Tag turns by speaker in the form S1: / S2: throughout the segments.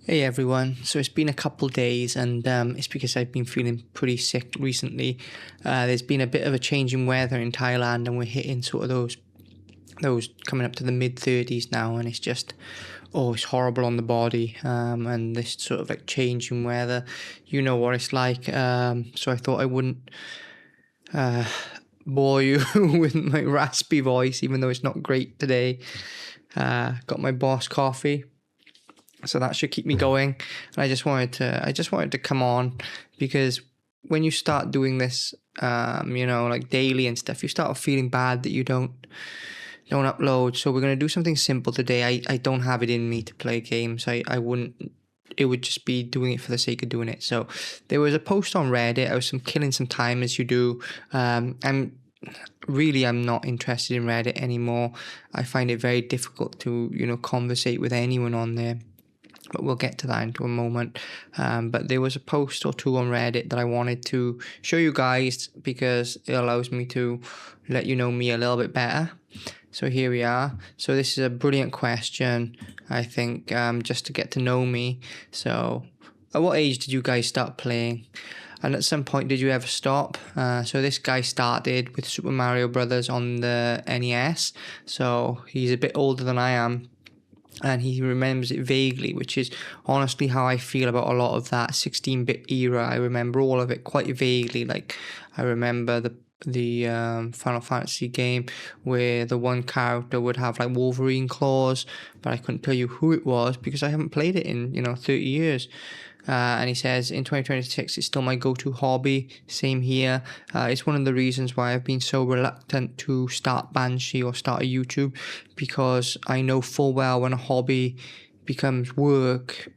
S1: Hey everyone, so it's been a couple days and it's because I've been feeling pretty sick recently. There's been a bit of a change in weather in Thailand and we're hitting sort of those coming up to the mid 30s now, and it's just, oh, it's horrible on the body, and this sort of like change in weather, you know what it's like. So I thought I wouldn't bore you with my raspy voice, even though it's not great today. Got my Boss coffee, so that should keep me going. And I just wanted to come on because when you start doing this, like daily and stuff, you start feeling bad that you don't upload. So we're gonna do something simple today. I don't have it in me to play games. I wouldn't. It would just be doing it for the sake of doing it. So there was a post on Reddit. I was killing some time as you do. I'm not interested in Reddit anymore. I find it very difficult to conversate with anyone on there, but we'll get to that into a moment. But there was a post or two on Reddit that I wanted to show you guys because it allows me to let you know me a little bit better. So here we are. So this is a brilliant question, I think, just to get to know me. So at what age did you guys start playing? And at some point, did you ever stop? So this guy started with Super Mario Brothers on the NES. So he's a bit older than I am, and he remembers it vaguely, which is honestly how I feel about a lot of that 16-bit era. I remember all of it quite vaguely. Like, I remember the Final Fantasy game where the one character would have like Wolverine claws, but I couldn't tell you who it was because I haven't played it in 30 years. And he says, in 2026, it's still my go-to hobby. Same here. It's one of the reasons why I've been so reluctant to start Banshee or start a YouTube, because I know full well when a hobby becomes work,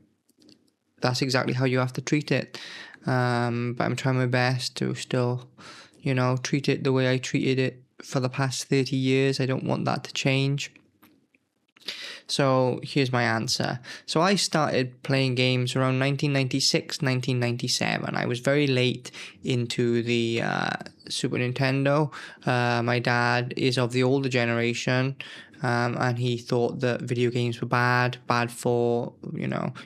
S1: that's exactly how you have to treat it. But I'm trying my best to still, treat it the way I treated it for the past 30 years. I don't want that to change. So here's my answer. So I started playing games around 1996, 1997. I was very late into the Super Nintendo. My dad is of the older generation, and he thought that video games were bad for,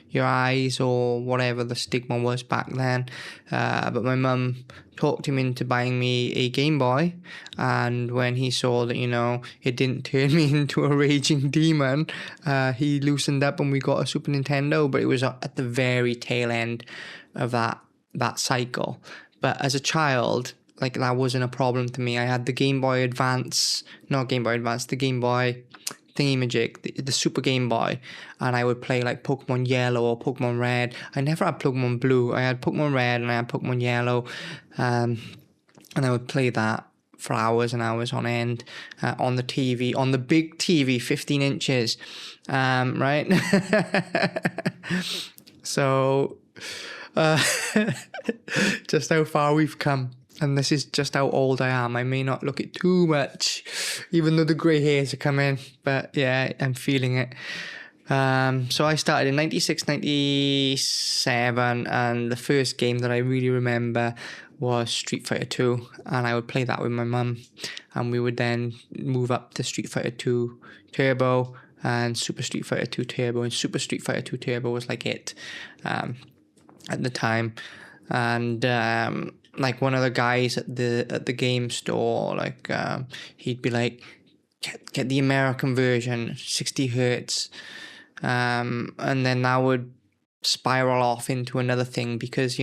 S1: your eyes or whatever the stigma was back then. But my mum talked him into buying me a Game Boy, and when he saw that, it didn't turn me into a raging demon, he loosened up and we got a Super Nintendo, but it was at the very tail end of that cycle. But as a child, like, that wasn't a problem to me. I had the Game Boy Advance, not Game Boy Advance, the Game Boy thingy-majig, the Super Game Boy, and I would play like Pokemon Yellow or Pokemon Red. I never had Pokemon Blue. I had Pokemon Red and I had Pokemon Yellow, and I would play that for hours and hours on end, on the TV, on the big TV, 15 inches, right? So, just how far we've come. And this is just how old I am. I may not look it too much, even though the grey hairs are coming. But yeah, I'm feeling it. So I started in 96, 97, and the first game that I really remember was Street Fighter 2, and I would play that with my mum, and we would then move up to Street Fighter 2 Turbo and Super Street Fighter 2 Turbo, and Super Street Fighter 2 Turbo was like it at the time. And like, one of the guys at the game store, like, he'd be like, get the American version, 60 hertz. And then that would spiral off into another thing because,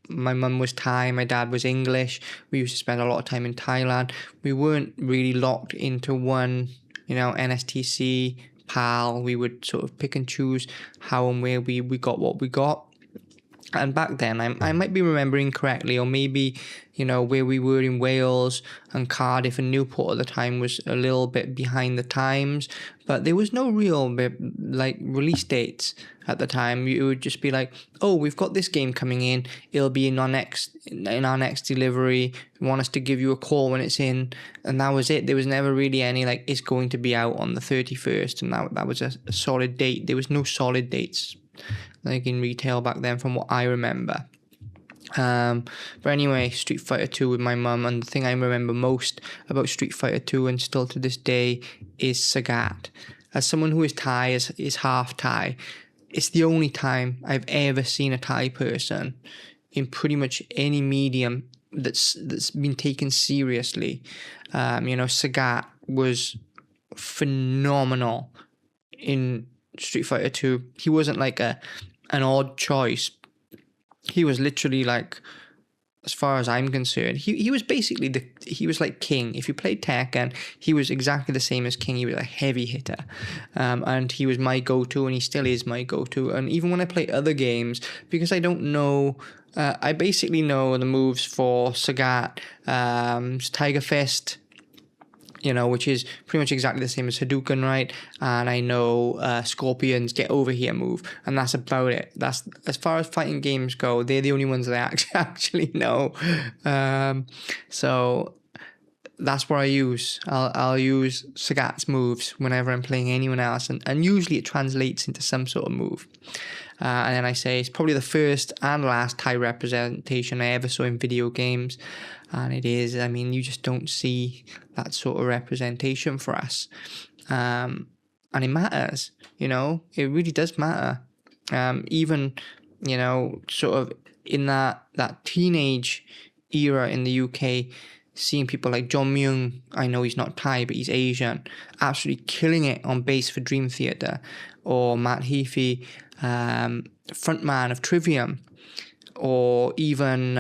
S1: my mum was Thai, my dad was English. We used to spend a lot of time in Thailand. We weren't really locked into one, NSTC, PAL. We would sort of pick and choose how and where we got what we got. And back then, I might be remembering correctly, or maybe, where we were in Wales and Cardiff and Newport at the time was a little bit behind the times, but there was no real, like, release dates at the time. It would just be like, oh, we've got this game coming in, it'll be in our next delivery, we want us to give you a call when it's in, and that was it. There was never really any, like, it's going to be out on the 31st, and that was a solid date. There was no solid dates, like, in retail back then, from what I remember. But anyway, Street Fighter 2 with my mum, and the thing I remember most about Street Fighter 2, and still to this day, is Sagat. As someone who is Thai, is half Thai, it's the only time I've ever seen a Thai person in pretty much any medium that's been taken seriously. Sagat was phenomenal in Street Fighter 2. He wasn't like an odd choice. He was literally like, as far as I'm concerned, he was basically he was like King. If you played Tekken, he was exactly the same as King. He was a heavy hitter, and he was my go-to, and he still is my go-to. And even when I play other games, because I don't know, I basically know the moves for Sagat, Tiger Fist, which is pretty much exactly the same as Hadouken, right? And I know Scorpion's Get Over Here move, and that's about it. That's, as far as fighting games go, they're the only ones that I actually know. So that's what I use. I'll use Sagat's moves whenever I'm playing anyone else, and usually it translates into some sort of move. And then I say it's probably the first and last Thai representation I ever saw in video games. And it is, I mean, you just don't see that sort of representation for us. And it matters, it really does matter. Even, sort of in that teenage era in the UK, seeing people like John Myung, I know he's not Thai, but he's Asian, absolutely killing it on bass for Dream Theater, or Matt Heafy, frontman of Trivium, or even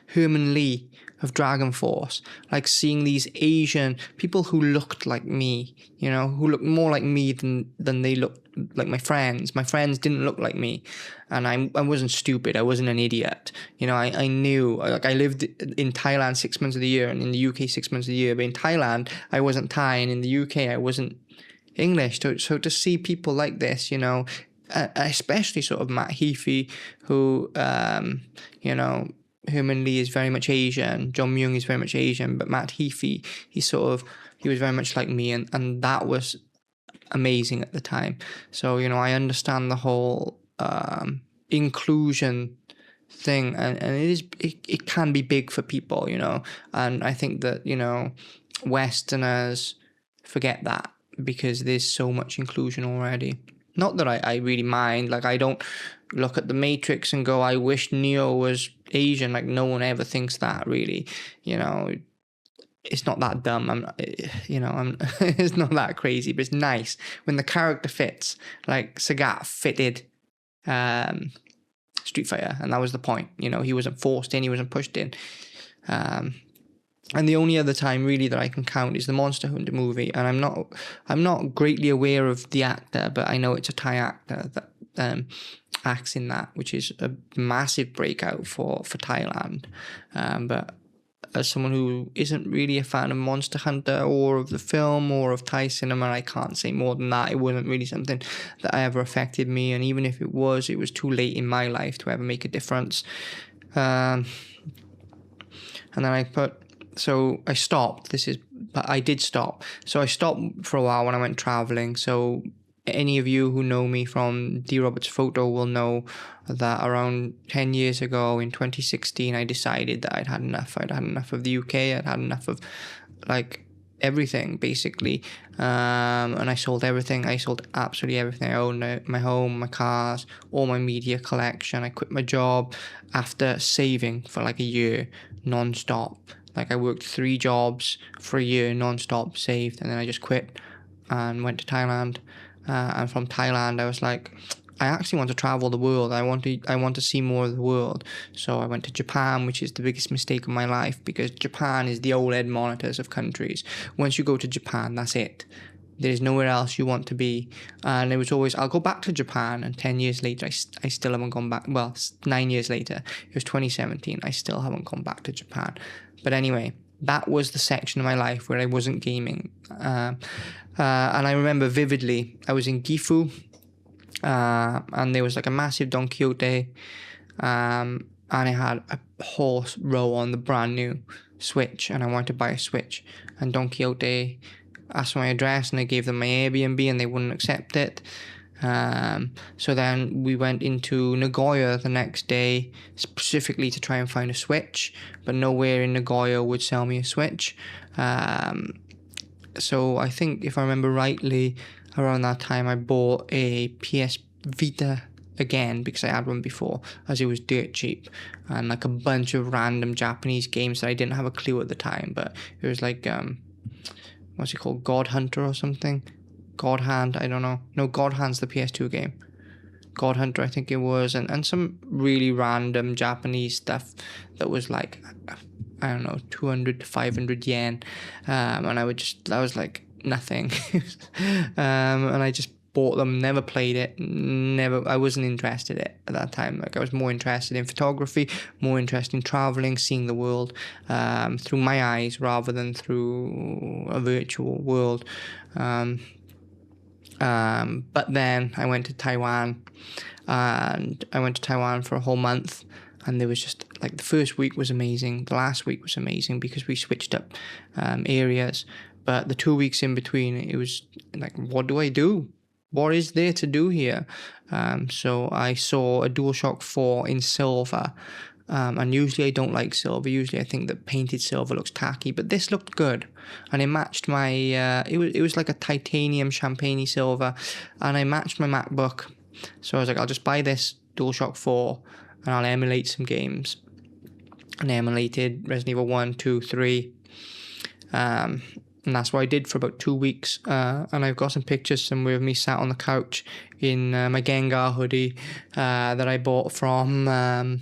S1: Herman Lee of Dragon Force. Like seeing these Asian people who looked like me, who looked more like me than they looked like my friends. My friends didn't look like me, and I wasn't stupid. I wasn't an idiot. I knew. Like, I lived in Thailand 6 months of the year, and in the UK 6 months of the year. But in Thailand, I wasn't Thai, and in the UK, I wasn't English. So to see people like this, especially sort of Matt Heafy, who, Herman Lee is very much Asian, John Myung is very much Asian, but Matt Heafy, he was very much like me, and that was amazing at the time. So, I understand the whole inclusion thing, and it can be big for people, and I think that, Westerners forget that, because there's so much inclusion already. Not that I really mind. Like, I don't look at the Matrix and go, I wish Neo was Asian. Like, no one ever thinks that, really. It's not that dumb. It's not that crazy, but it's nice when the character fits. Like, Sagat fitted Street Fighter, and that was the point. He wasn't forced in, he wasn't pushed in. And the only other time really that I can count is the Monster Hunter movie, and I'm not greatly aware of the actor, but I know it's a Thai actor that acts in that, which is a massive breakout for Thailand. But as someone who isn't really a fan of Monster Hunter or of the film or of Thai cinema, I can't say more than that. It wasn't really something that ever affected me, and even if it was too late in my life to ever make a difference. And then I stopped. But I did stop. So I stopped for a while when I went traveling. So any of you who know me from D. Roberts Photo will know that around 10 years ago in 2016, I decided that I'd had enough. I'd had enough of the UK. I'd had enough of, like, everything, basically. And I sold everything. I sold absolutely everything. I owned my home, my cars, all my media collection. I quit my job after saving for like a year non-stop. Like, I worked 3 jobs for a year non-stop, saved, and then I just quit and went to Thailand. And from Thailand, I was like, I actually want to travel the world. I want to see more of the world. So I went to Japan, which is the biggest mistake of my life, because Japan is the OLED monitors of countries. Once you go to Japan, that's it. There's nowhere else you want to be. And it was always, I'll go back to Japan. And 10 years later, I still haven't gone back. Well, 9 years later, it was 2017. I still haven't gone back to Japan. But anyway, that was the section of my life where I wasn't gaming. And I remember vividly, I was in Gifu, and there was like a massive Don Quixote, and I had a horse row on the brand new Switch, and I wanted to buy a Switch. And Don Quixote asked for my address, and I gave them my Airbnb, and they wouldn't accept it. So then we went into Nagoya the next day, specifically to try and find a Switch, but nowhere in Nagoya would sell me a Switch. So I think, if I remember rightly, around that time, I bought a PS Vita again because I had one before, as it was dirt cheap, and like a bunch of random Japanese games that I didn't have a clue at the time, but it was like what's it called, God Hunter or something, God Hand, I don't know. No, God Hand's the PS2 game. God Hunter, I think it was, and some really random Japanese stuff that was like, I don't know, 200 to 500 yen, and that was like nothing, and I just bought them, never played it, I wasn't interested in it at that time. Like, I was more interested in photography, more interested in traveling, seeing the world through my eyes rather than through a virtual world. But then I went to Taiwan, and I went to Taiwan for a whole month, and there was just like, the first week was amazing, the last week was amazing because we switched up areas, but the 2 weeks in between, it was like, what do I do? What is there to do here? So I saw a DualShock 4 in silver. And usually I don't like silver. Usually I think that painted silver looks tacky, but this looked good, and it matched my. It was like a titanium champagne silver, and I matched my MacBook. So I was like, I'll just buy this DualShock 4, and I'll emulate some games. And I emulated Resident Evil 1, 2, 3. And that's what I did for about 2 weeks. And I've got some pictures somewhere of me sat on the couch in my Gengar hoodie that I bought from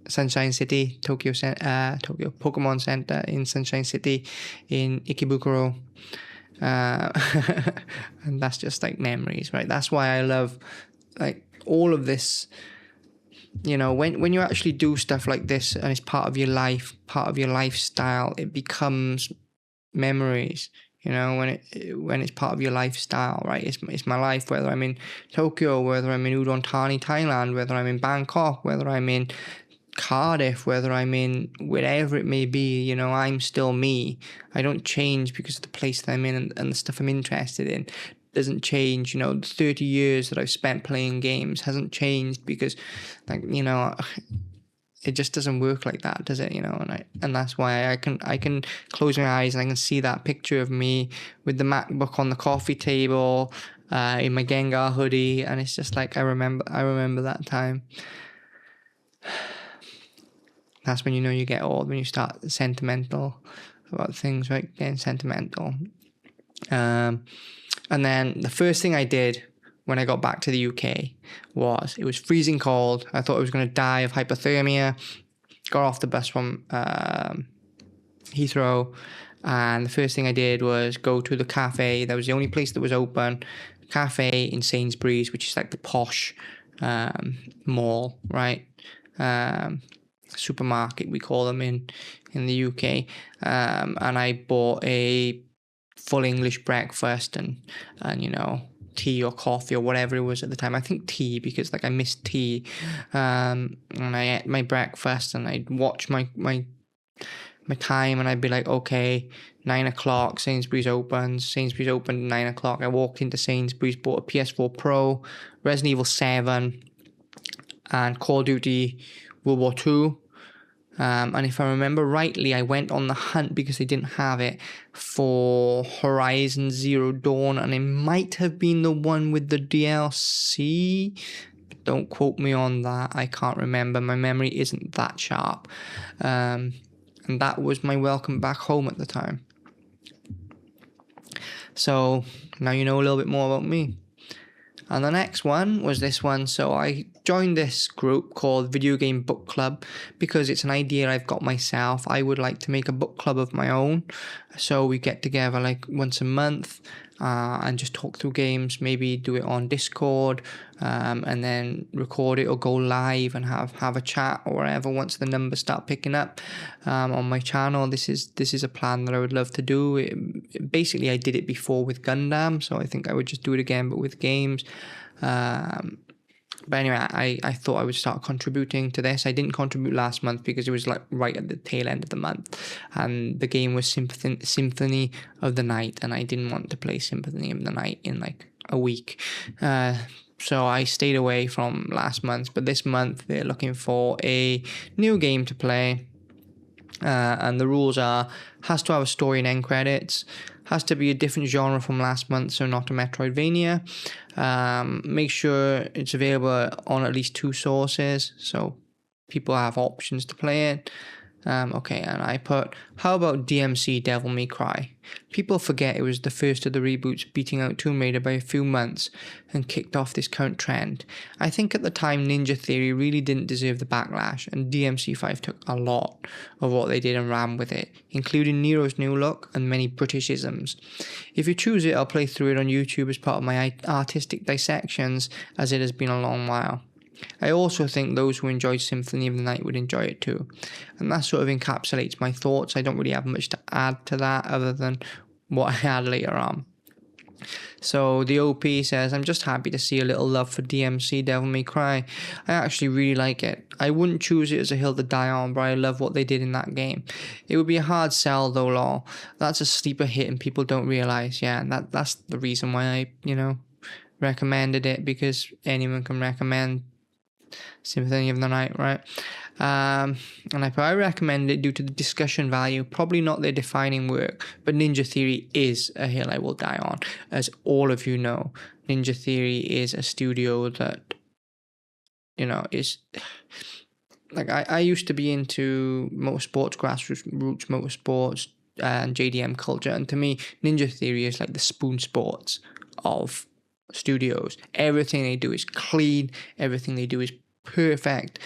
S1: Sunshine City, Tokyo Pokemon Center in Sunshine City in Ikebukuro. And that's just like memories, right? That's why I love like all of this. You know, when you actually do stuff like this and it's part of your life, part of your lifestyle, it becomes memories. You know, when it's part of your lifestyle, right? It's my life, whether I'm in Tokyo, whether I'm in Udon Thani, Thailand, whether I'm in Bangkok, whether I'm in Cardiff, whether I'm in wherever it may be. You know, I'm still me. I don't change because of the place that I'm in and the stuff I'm interested in doesn't change. You know, the 30 years that I've spent playing games hasn't changed because, like, you know, it just doesn't work like that, does it? You know, and that's why I can close my eyes and I can see that picture of me with the MacBook on the coffee table, in my Gengar hoodie, and it's just like I remember that time. That's when you know you get old, when you start sentimental about things, right? Getting sentimental. And then the first thing I did when I got back to the UK was, it was freezing cold. I thought I was going to die of hypothermia. Got off the bus from Heathrow, and the first thing I did was go to the cafe. That was the only place that was open. Cafe in Sainsbury's, which is like the posh mall, right? Supermarket, we call them in the UK. And I bought a full English breakfast and you know, tea or coffee or whatever it was at the time. I think tea, because like I missed tea. And I ate my breakfast and I'd watch my time, and I'd be like, okay, 9 o'clock, Sainsbury's opens at 9 o'clock. I walked into Sainsbury's, bought a PS4 Pro, Resident Evil 7, and Call of Duty World War II. And if I remember rightly, I went on the hunt, because they didn't have it, for Horizon Zero Dawn, and it might have been the one with the DLC. Don't quote me on that, I can't remember, my memory isn't that sharp. And that was my welcome back home at the time. So now you know a little bit more about me. And the next one was this one. So I joined this group called Video Game Book Club because it's an idea I've got myself. I would like to make a book club of my own. So we get together like once a month and just talk through games, maybe do it on Discord, and then record it or go live and have a chat or whatever once the numbers start picking up on my channel. This is a plan that I would love to do. Basically, I did it before with Gundam, so I think I would just do it again, but with games. But anyway, I thought I would start contributing to this. I didn't contribute last month because it was like right at the tail end of the month, and the game was Symphony of the Night, and I didn't want to play Symphony of the Night in like a week. So I stayed away from last month, but this month they're looking for a new game to play. And the rules are, has to have a story and end credits, has to be a different genre from last month, so not a Metroidvania. Make sure it's available on at least 2 sources, so people have options to play it. Okay, and I put, how about DMC Devil May Cry? People forget it was the first of the reboots, beating out Tomb Raider by a few months and kicked off this current trend. I think at the time Ninja Theory really didn't deserve the backlash, and DMC5 took a lot of what they did and ran with it, including Nero's new look and many Britishisms. If you choose it, I'll play through it on YouTube as part of my artistic dissections, as it has been a long while. I also think those who enjoyed Symphony of the Night would enjoy it too. And that sort of encapsulates my thoughts. I don't really have much to add to that other than what I had later on. So the OP says, I'm just happy to see a little love for DMC Devil May Cry. I actually really like it. I wouldn't choose it as a hill to die on, but I love what they did in that game. It would be a hard sell though, lol. That's a sleeper hit and people don't realise. Yeah, and that's the reason why I, recommended it, because anyone can recommend Symphony of the Night, right? And I recommend it due to the discussion value, probably not their defining work, but Ninja Theory is a hill I will die on. As all of you know, Ninja Theory is a studio that, is... Like, I used to be into motorsports, grassroots motorsports, and JDM culture, and to me, Ninja Theory is like the Spoon Sports of studios. Everything they do is clean, everything they do is perfect.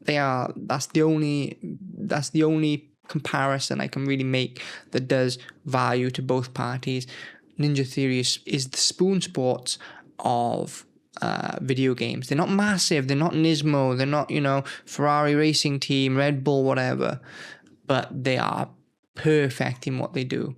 S1: That's the only comparison I can really make that does value to both parties. Ninja Theory is the Spoon Sports of video games. They're not massive, they're not Nismo, they're not, Ferrari Racing Team, Red Bull, whatever, but they are perfect in what they do.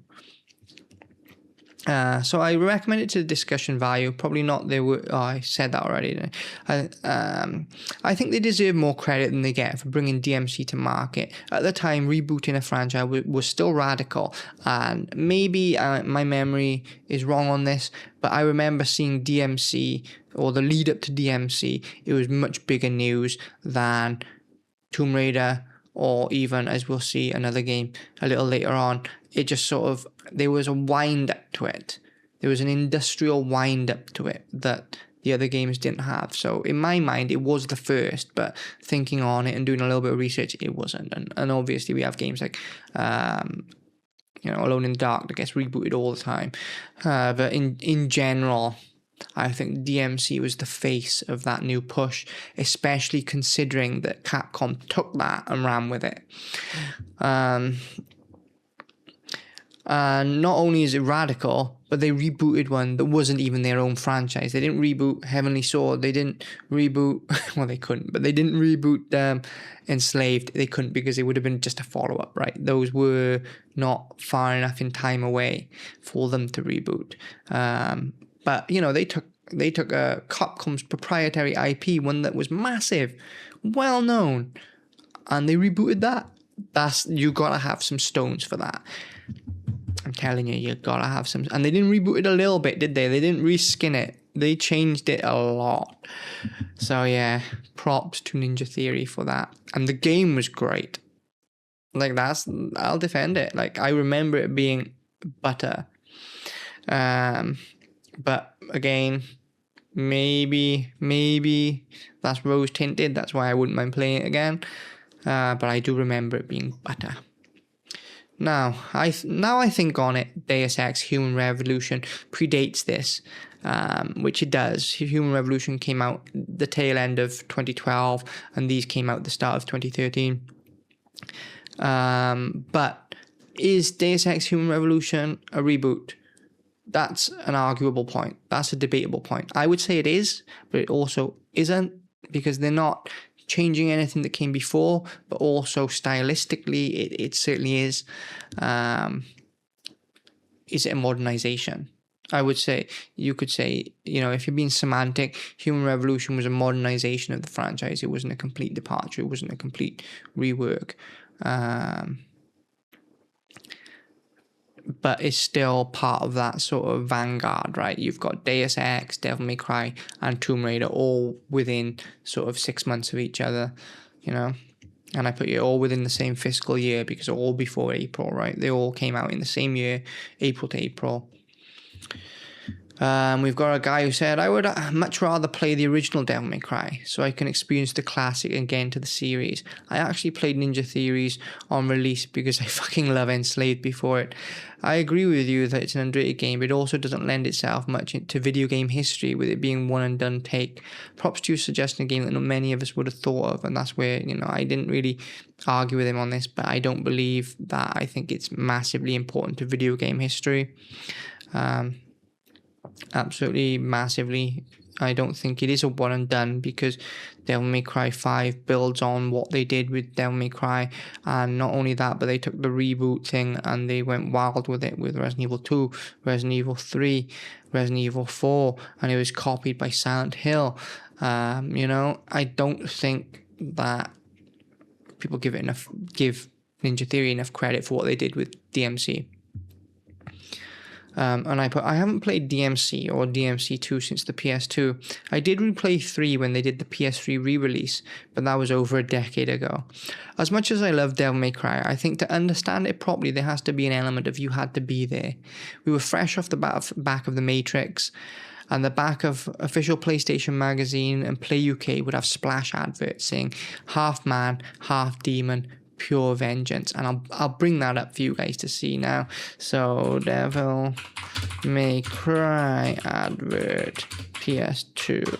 S1: So I recommend it to the discussion value. Probably not they were. Oh, I said that already. I think they deserve more credit than they get for bringing DMC to market. At the time, rebooting a franchise was still radical, and maybe my memory is wrong on this, but I remember seeing DMC, or the lead up to DMC, it was much bigger news than Tomb Raider, or even, as we'll see, another game a little later on. It just sort of, there was a wind up to it. There was an industrial wind up to it that the other games didn't have. So in my mind, it was the first, but thinking on it and doing a little bit of research, it wasn't. And obviously we have games like, Alone in the Dark that gets rebooted all the time. But in general, I think DMC was the face of that new push, especially considering that Capcom took that and ran with it. And not only is it radical, but they rebooted one that wasn't even their own franchise. They didn't reboot Heavenly Sword. They didn't reboot... Well, they couldn't, but they didn't reboot Enslaved. They couldn't because it would have been just a follow-up, right? Those were not far enough in time away for them to reboot. But, they took Capcom's proprietary IP, one that was massive, well-known, and they rebooted that. You gotta have some stones for that. I'm telling you gotta have some. And they didn't reboot it a little bit, did they? They didn't reskin it. They changed it a lot. So yeah, props to Ninja Theory for that. And the game was great. Like, I'll defend it. Like, I remember it being butter. But again, maybe that's rose tinted. That's why I wouldn't mind playing it again. But I do remember it being butter. Now I think on it, Deus Ex Human Revolution predates this, which it does. Human Revolution came out the tail end of 2012, and these came out the start of 2013. But is Deus Ex Human Revolution a reboot? That's an arguable point. That's a debatable point. I would say it is, but it also isn't, because they're not changing anything that came before, but also stylistically, it certainly is. Is it a modernization? I would say, you could say, if you're being semantic, Human Revolution was a modernization of the franchise. It wasn't a complete departure. It wasn't a complete rework. But it's still part of that sort of vanguard, right? You've got Deus Ex, Devil May Cry, and Tomb Raider all within sort of 6 months of each other, And I put it all within the same fiscal year because all before April, right? They all came out in the same year, April to April. We've got a guy who said, I would much rather play the original Devil May Cry so I can experience the classic again to the series. I actually played Ninja Theories on release because I fucking love Enslaved before it. I agree with you that it's an underrated game, but it also doesn't lend itself much to video game history with it being one and done take. Props to you suggesting a game that not many of us would have thought of, and that's where, I didn't really argue with him on this, but I don't believe that. I think it's massively important to video game history. Absolutely massively. I don't think it is a one and done because Devil May Cry 5 builds on what they did with Devil May Cry, and not only that, but they took the reboot thing and they went wild with it with Resident Evil 2, Resident Evil 3, Resident Evil 4, and it was copied by Silent Hill. I don't think that people give Ninja Theory enough credit for what they did with DMC. And I haven't played DMC or DMC2 since the PS2. I did replay 3 when they did the PS3 re-release, but that was over a decade ago. As much as I love Devil May Cry, I think to understand it properly, there has to be an element of you had to be there. We were fresh off the back of The Matrix, and the back of official PlayStation magazine and Play UK would have splash adverts saying half man, half demon, pure vengeance, and I'll bring that up for you guys to see now. So Devil May Cry advert PS2.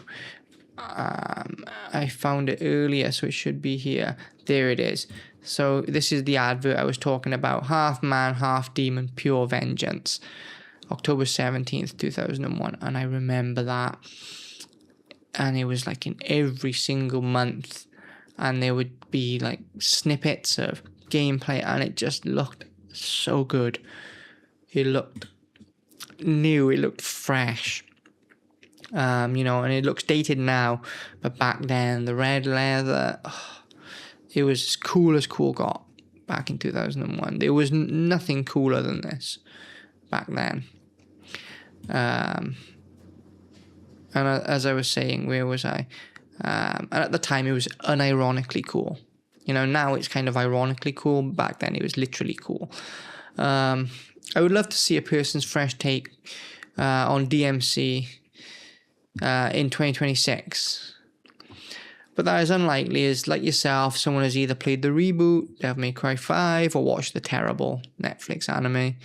S1: I found it earlier, so it should be here. There it is. So this is the advert I was talking about. Half man, half demon, pure vengeance. October 17th, 2001, and I remember that. And it was like in every single month, and there would be like snippets of gameplay, and it just looked so good. It looked new, it looked fresh, and it looks dated now, but back then the red leather, it was as cool got back in 2001. There was nothing cooler than this back then. And as I was saying, where was I? And at the time, it was unironically cool. Now it's kind of ironically cool. Back then, it was literally cool. I would love to see a person's fresh take on DMC in 2026. But that is unlikely, as like yourself, someone has either played the reboot, Devil May Cry 5, or watched the terrible Netflix anime,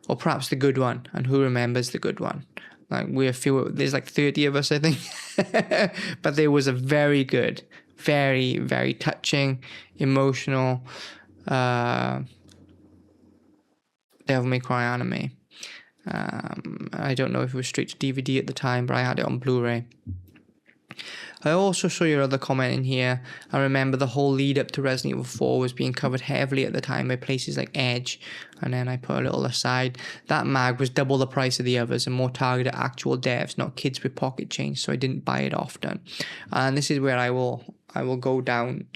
S1: or perhaps the good one. And who remembers the good one? Like there's like 30 of us, I think. But there was a very good, very, very touching, emotional Devil May Cry anime. I don't know if it was straight to DVD at the time, but I had it on Blu-ray. I also saw your other comment in here. I remember the whole lead up to Resident Evil 4 was being covered heavily at the time by places like Edge, and then I put a little aside. That mag was double the price of the others and more targeted at actual devs, not kids with pocket change, so I didn't buy it often. And this is where I will go down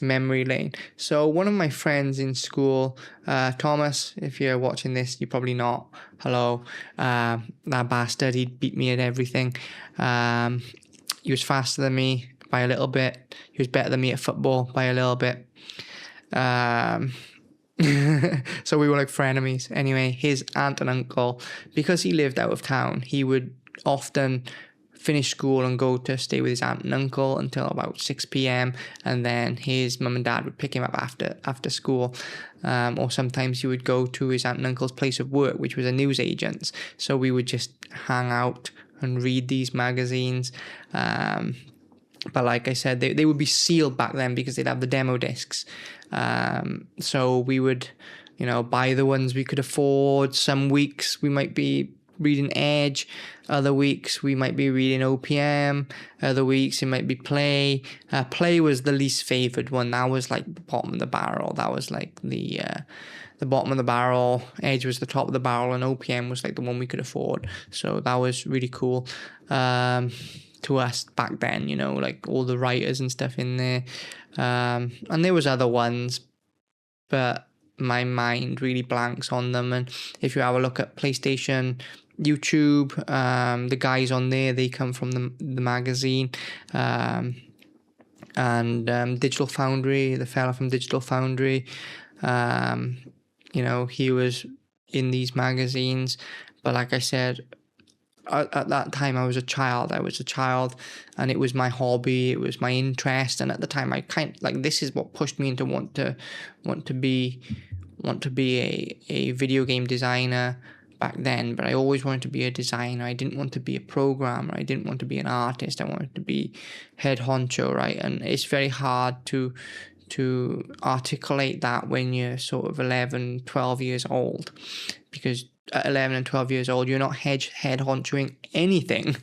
S1: memory lane. So one of my friends in school, Thomas, if you're watching this, you're probably not. Hello. That bastard, he beat me at everything. He was faster than me by a little bit. He was better than me at football by a little bit. So we were like frenemies. Anyway, his aunt and uncle, because he lived out of town, he would often finish school and go to stay with his aunt and uncle until about 6 p.m. and then his mum and dad would pick him up after school. Or sometimes he would go to his aunt and uncle's place of work, which was a newsagent's. So we would just hang out and read these magazines. But like I said, they would be sealed back then because they'd have the demo discs. So we would, buy the ones we could afford. Some weeks we might be reading Edge. Other weeks we might be reading OPM. Other weeks it might be Play. Play was the least favored one. That was like the bottom of the barrel. That was like the bottom of the barrel. Edge was the top of the barrel, and OPM was like the one we could afford. So that was really cool to us back then, like all the writers and stuff in there. And there was other ones, but my mind really blanks on them. And if you have a look at PlayStation YouTube, the guys on there, they come from the magazine. And and Digital Foundry, the fella from Digital Foundry, you know, he was in these magazines. But like I said, at that time I was a child, and it was my hobby, it was my interest, and at the time I this is what pushed me into want to be a video game designer back then. But I always wanted to be a designer. I didn't want to be a programmer. I didn't want to be an artist. I wanted to be head honcho, right? And it's very hard to articulate that when you're sort of 11, 12 years old, because at 11 and 12 years old, you're not head honchoing anything.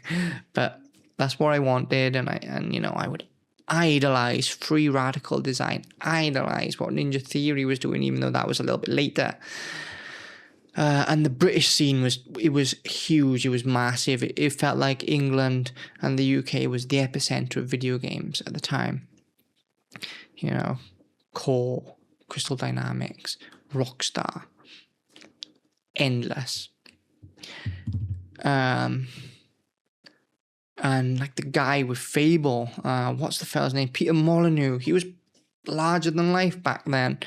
S1: But that's what I wanted, and you know, I would idolize free radical design, idolize what Ninja Theory was doing, even though that was a little bit later. And the British scene was huge, it was massive. It felt like England and the UK was the epicenter of video games at the time. You know, Core, Crystal Dynamics, Rockstar, endless. And like the guy with Fable, what's the fella's name? Peter Molyneux. He was larger than life back then.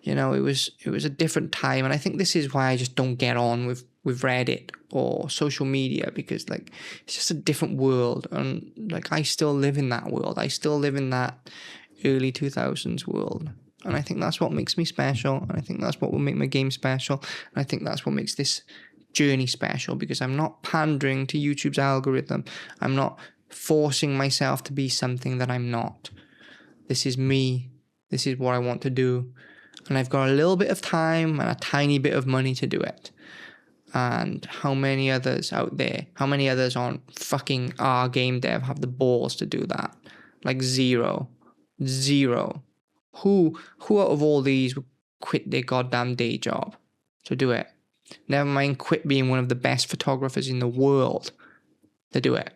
S1: You know, it was a different time, and I think this is why I just don't get on with Reddit or social media, because like it's just a different world, and like I still live in that world. I still live in that early 2000s world, and I think that's what makes me special, and I think that's what will make my game special, and I think that's what makes this journey special, because I'm not pandering to YouTube's algorithm. I'm not forcing myself to be something that I'm not. This is me. This is what I want to do. And I've got a little bit of time and a tiny bit of money to do it. And how many others out there, how many others on fucking our game dev have the balls to do that? Like zero. Who out of all these would quit their goddamn day job to do it? Never mind quit being one of the best photographers in the world to do it.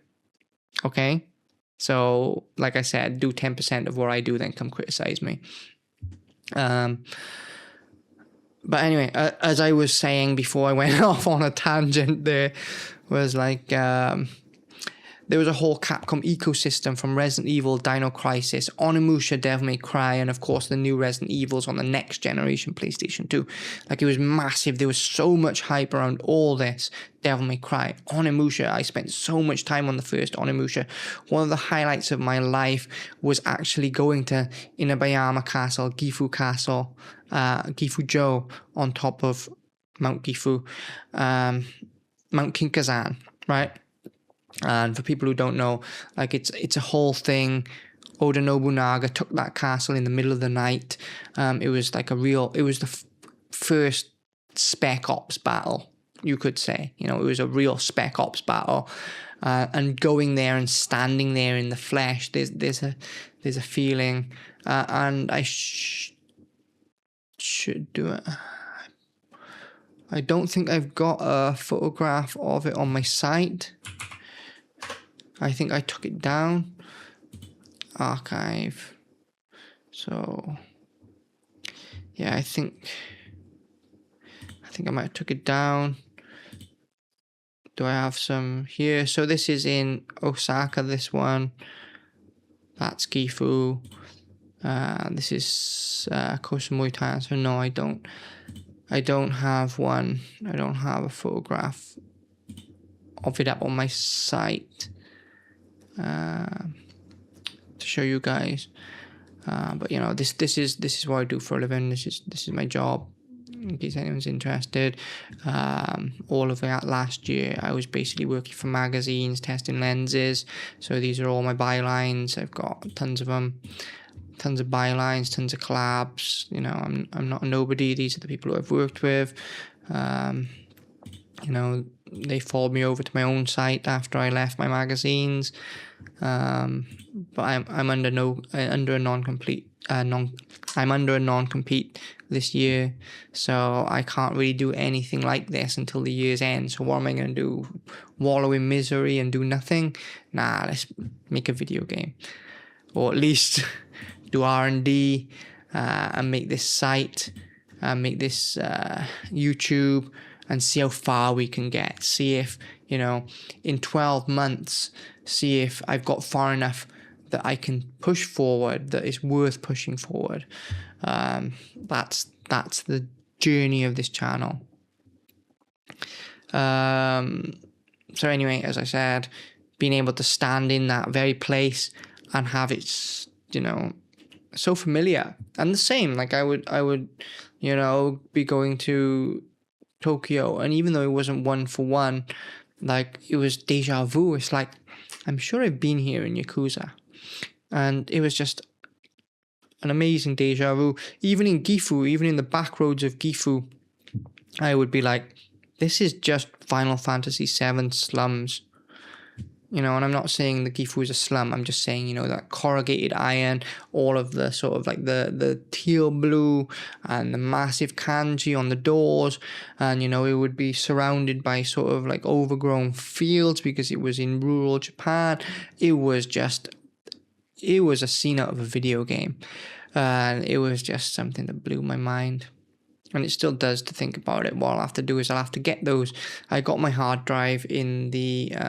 S1: Okay? So, like I said, do 10% of what I do, then come criticize me. But anyway, as I was saying before I went off on a tangent, there was like there was a whole Capcom ecosystem, from Resident Evil, Dino Crisis, Onimusha, Devil May Cry, and of course the new Resident Evils on the next generation PlayStation 2. Like, it was massive. There was so much hype around all this. Devil May Cry, Onimusha. I spent so much time on the first Onimusha. One of the highlights of my life was actually going to Inabayama Castle, Gifu-jo, on top of Mount Gifu, Mount Kinkazan, right? And for people who don't know, like it's a whole thing. Oda Nobunaga took that castle in the middle of the night. It was like it was the first Spec Ops battle, you could say. You know, it was a real Spec Ops battle. And going there and standing there in the flesh, there's a feeling. And I should do it. I don't think I've got a photograph of it on my site. I think I took it down. Archive. So yeah, I think I might have took it down. Do I have some here? So this is in Osaka, this one. That's Gifu. This is Koh Samui Thailand. So no, I don't have one. I don't have a photograph of it up on my site to show you guys. But you know, this is what I do for a living. This is my job, in case anyone's interested. All of that last year, I was basically working for magazines, testing lenses. So these are all my bylines. I've got tons of them, tons of bylines, tons of collabs. You know, I'm not a nobody. These are the people who I've worked with. You know, they followed me over to my own site after I left my magazines. But I'm under a non-compete this year, so I can't really do anything like this until the year's end. So what am I going to do? Wallow in misery and do nothing? Nah, let's make a video game, or at least do R&D and make this site, make this YouTube, and see how far we can get. See if, you know, in 12 months, see if I've got far enough that I can push forward, that is worth pushing forward. That's the journey of this channel. So anyway, as I said, being able to stand in that very place and have it, so familiar and the same. Like I would, be going to Tokyo, and even though it wasn't one for one, like it was deja vu. It's like, I'm sure I've been here in Yakuza, and it was just an amazing deja vu. Even in Gifu, even in the back roads of Gifu, I would be like, this is just Final Fantasy VII slums. And I'm not saying the Gifu is a slum. I'm just saying, that corrugated iron, all of the sort of like the teal blue and the massive kanji on the doors. And, it would be surrounded by sort of like overgrown fields because it was in rural Japan. It was a scene out of a video game. And it was just something that blew my mind. And it still does to think about it. What I'll have to do is I'll have to get those. I got my hard drive in the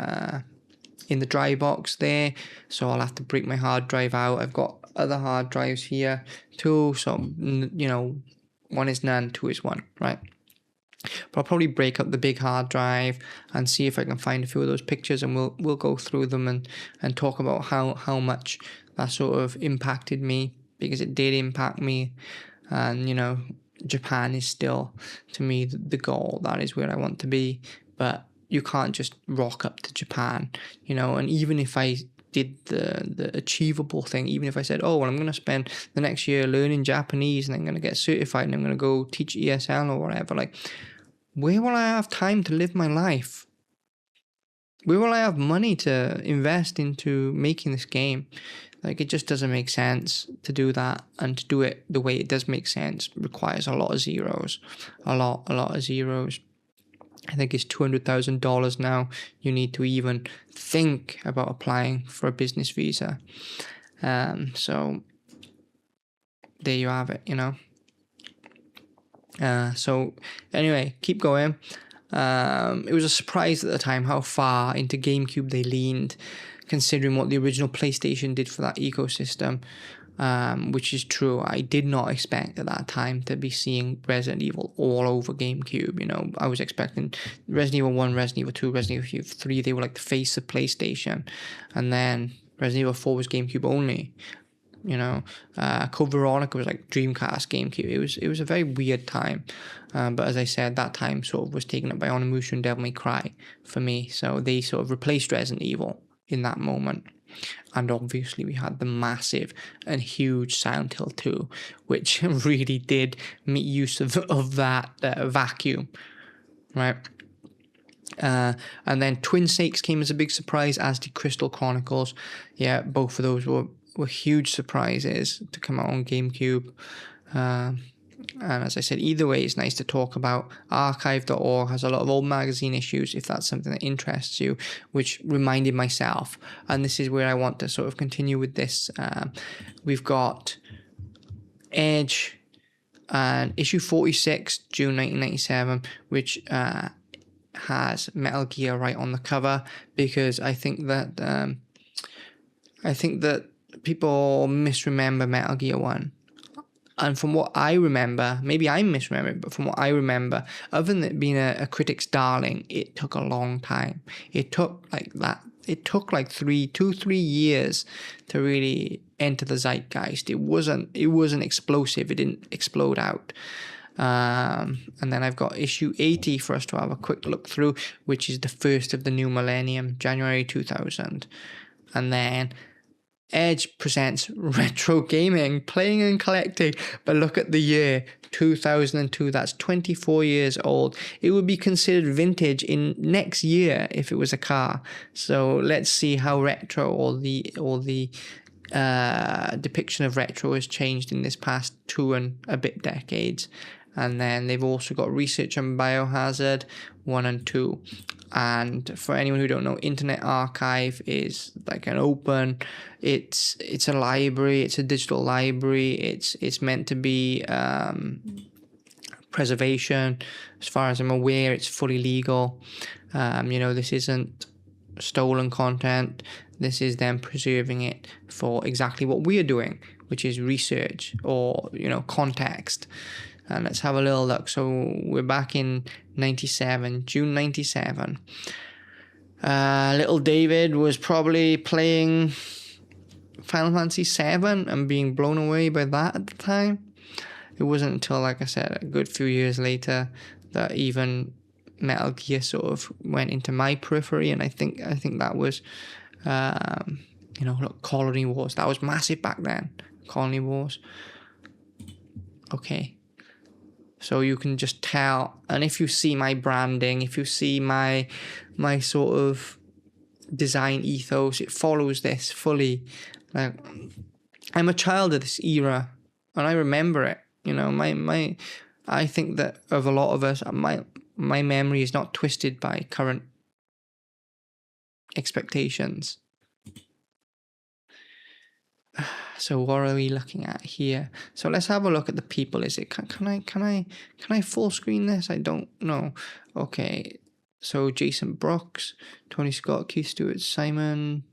S1: dry box there, so I'll have to break my hard drive out. I've got other hard drives here too, so one is none, two is one, right? But I'll probably break up the big hard drive and see if I can find a few of those pictures, and we'll go through them and talk about how much that sort of impacted me, because it did impact me. And Japan is still, to me, the goal. That is where I want to be. But you can't just rock up to Japan, and even if I did the achievable thing, even if I said, oh, well, I'm going to spend the next year learning Japanese and I'm going to get certified and I'm going to go teach ESL or whatever, like, where will I have time to live my life? Where will I have money to invest into making this game? Like, it just doesn't make sense to do that, and to do it the way it does make sense requires a lot of zeros, a lot of zeros. I think it's $200,000 now you need to even think about applying for a business visa. So there you have it, So anyway, keep going. It was a surprise at the time how far into GameCube they leaned, considering what the original PlayStation did for that ecosystem. Which is true. I did not expect at that time to be seeing Resident Evil all over GameCube. I was expecting Resident Evil 1, Resident Evil 2, Resident Evil 3, they were like the face of PlayStation. And then Resident Evil 4 was GameCube only. Code Veronica was like Dreamcast, GameCube. It was a very weird time. But as I said, that time sort of was taken up by Onimusha and Devil May Cry for me. So they sort of replaced Resident Evil in that moment. And obviously we had the massive and huge Silent Hill 2, which really did make use of that vacuum, right? And then Twin Snakes came as a big surprise, as did Crystal Chronicles. Yeah, both of those were huge surprises to come out on GameCube. And as I said, either way, it's nice to talk about. Archive.org has a lot of old magazine issues, if that's something that interests you, which reminded myself. And this is where I want to sort of continue with this. We've got Edge and issue 46, June 1997, which has Metal Gear right on the cover, because I think that people misremember Metal Gear 1. And from what I remember, maybe I'm misremembering, but from what I remember, other than it being a critic's darling, it took a long time. It took like 3 years to really enter the zeitgeist. It wasn't explosive. It didn't explode out. And then I've got issue 80 for us to have a quick look through, which is the first of the new millennium, January 2000. And then Edge presents retro gaming, playing and collecting. But look at the year, 2002. That's 24 years old. It would be considered vintage in next year if it was a car. So let's see how retro or the depiction of retro has changed in this past 2 and a bit decades. And then they've also got research on Biohazard 1 and 2. And for anyone who don't know, Internet Archive is like an open, it's a library, it's a digital library, it's meant to be preservation. As far as I'm aware, it's fully legal. This isn't stolen content. This is them preserving it for exactly what we are doing, which is research or, context. And let's have a little look. So we're back in 97, June 97. Little David was probably playing Final Fantasy VII and being blown away by that at the time. It wasn't until, like I said, a good few years later that even Metal Gear sort of went into my periphery, and I think that was, look, Colony Wars. That was massive back then. Colony Wars. Okay. So you can just tell, and if you see my branding, if you see my sort of design ethos, it follows this fully. Like, I'm a child of this era, and I remember it. I think that of a lot of us, my memory is not twisted by current expectations. So what are we looking at here? So let's have a look at the people. Is it can I full screen this? I don't know. Okay. So Jason Brooks, Tony Scott, Keith Stewart, Simon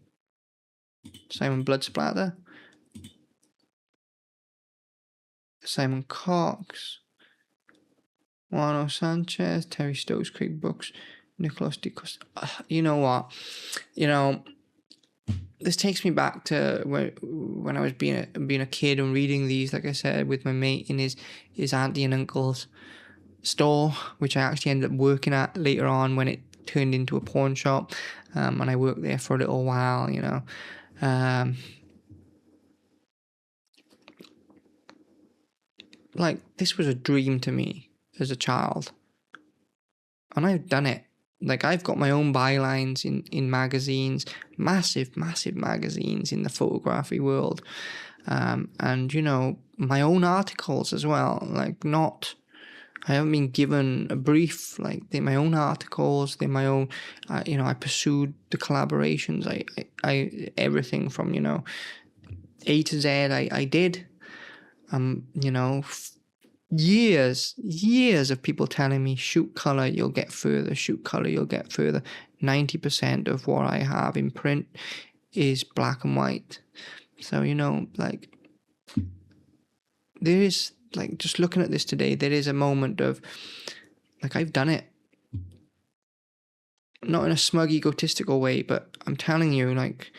S1: Bloodsplatter, Simon Cox, Juano Sanchez, Terry Stokes, Craig Brooks, Nicholas DeCosta. You know what? This takes me back to when I was being a kid and reading these, like I said, with my mate in his auntie and uncle's store, which I actually ended up working at later on when it turned into a pawn shop, and I worked there for a little while, like, this was a dream to me as a child, and I've done it. Like, I've got my own bylines in magazines, massive magazines in the photography world, and my own articles as well. Like, I haven't been given a brief. Like, they're my own articles. They're my own. I pursued the collaborations. I everything from A to Z. I did. Years of people telling me, shoot color, you'll get further. Shoot color, you'll get further. 90% of what I have in print is black and white. So like, there is, like, just looking at this today, there is a moment of, like, I've done it. Not in a smug, egotistical way, but I'm telling you, like,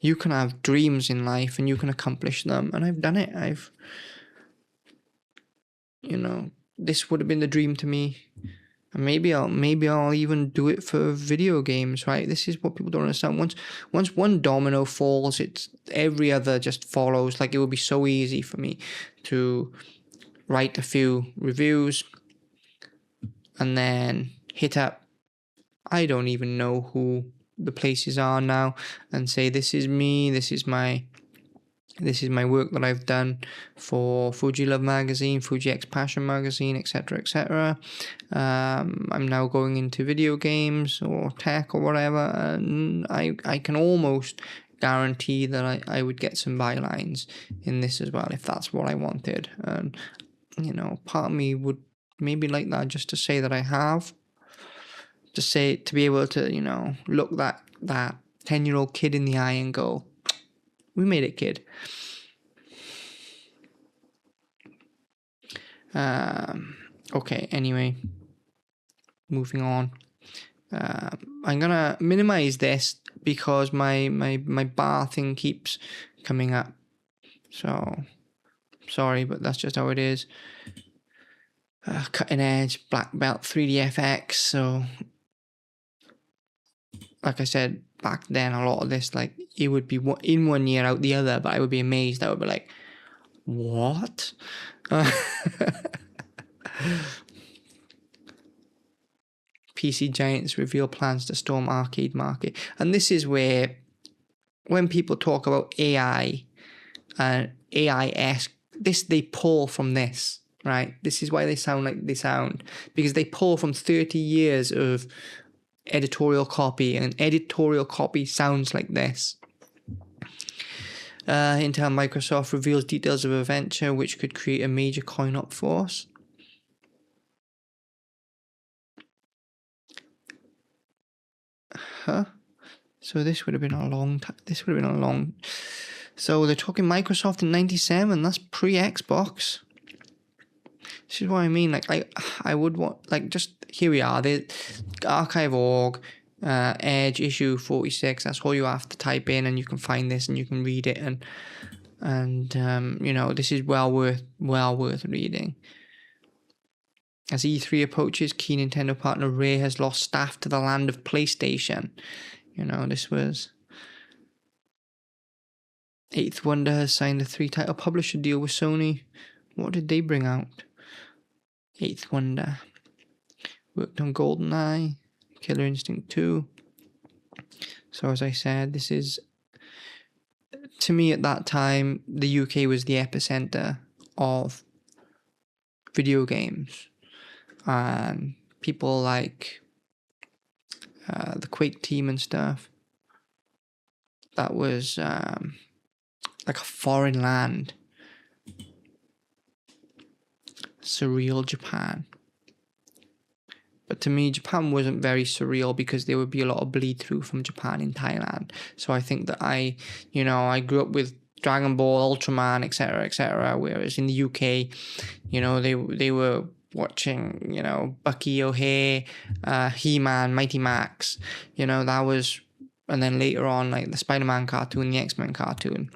S1: you can have dreams in life and you can accomplish them, and I've done it. This would have been the dream to me, and maybe I'll even do it for video games, right? This is what people don't understand. Once one domino falls, it's every other just follows. Like, it would be so easy for me to write a few reviews and then hit up, I don't even know who the places are now, and say, this is me, this is my work that I've done for Fuji Love magazine, Fuji X Passion magazine, etc., etc. I'm now going into video games or tech or whatever, and I can almost guarantee that I would get some bylines in this as well if that's what I wanted. And part of me would maybe like that, just to say that I have, to be able to look that 10-year-old kid in the eye and go, we made it, kid. Okay, anyway, moving on. I'm gonna minimize this because my bar thing keeps coming up. So, sorry, but that's just how it is. Cutting edge, black belt, 3DFX. So, like I said, back then, a lot of this, like, it would be in one year, out the other, but I would be amazed. I would be like, what? PC giants reveal plans to storm arcade market. And this is where, when people talk about AI and AI-esque, they pull from this, right? This is why they sound like they sound, because they pull from 30 years of editorial copy, and editorial copy sounds like this. Intel Microsoft reveals details of a venture which could create a major coin-op force. Huh? So this would have been a long time. This would have been a long. So they're talking Microsoft in '97. That's pre-Xbox. This is what I mean. Like I would want, like, just here we are. The archive.org, Edge issue 46. That's all you have to type in, and you can find this and you can read it. And you know, this is well worth reading. As E3 approaches, key Nintendo partner Rare has lost staff to the land of PlayStation. You know, this was... Eighth Wonder has signed a 3-title publisher deal with Sony. What did they bring out? Eighth Wonder worked on GoldenEye, Killer Instinct 2. So as I said, this is... To me at that time, the UK was the epicenter of video games. And people like the Quake team and stuff. That was like a foreign land. Surreal Japan. But to me, Japan wasn't very surreal because there would be a lot of bleed through from Japan in Thailand. So I think that I grew up with Dragon Ball, Ultraman, etc., whereas in the UK, you know, they were watching, you know, Bucky O'Hare, He-Man, Mighty Max, you know, that was, and then later on, like the Spider-Man cartoon, the X-Men cartoon.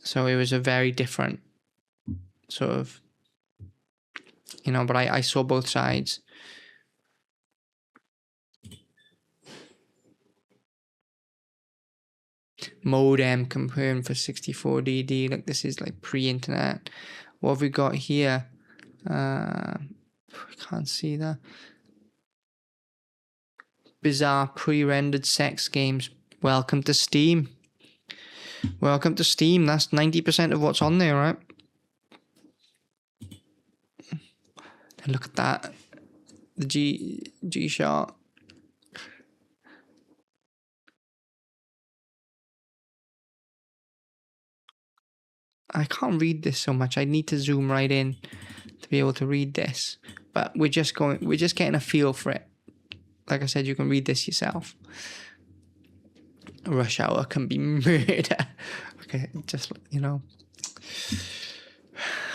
S1: So it was a very different sort of, you know, but I saw both sides. Modem confirmed for 64DD. Like, this is like pre-internet. What have we got here? I can't see that. Bizarre pre-rendered sex games. Welcome to Steam. Welcome to Steam. That's 90% of what's on there, right? And look at that. The G-Shot. I can't read this so much. I need to zoom right in to be able to read this. But we're just getting a feel for it. Like I said, you can read this yourself. Rush Hour can be murder. Okay, just, you know.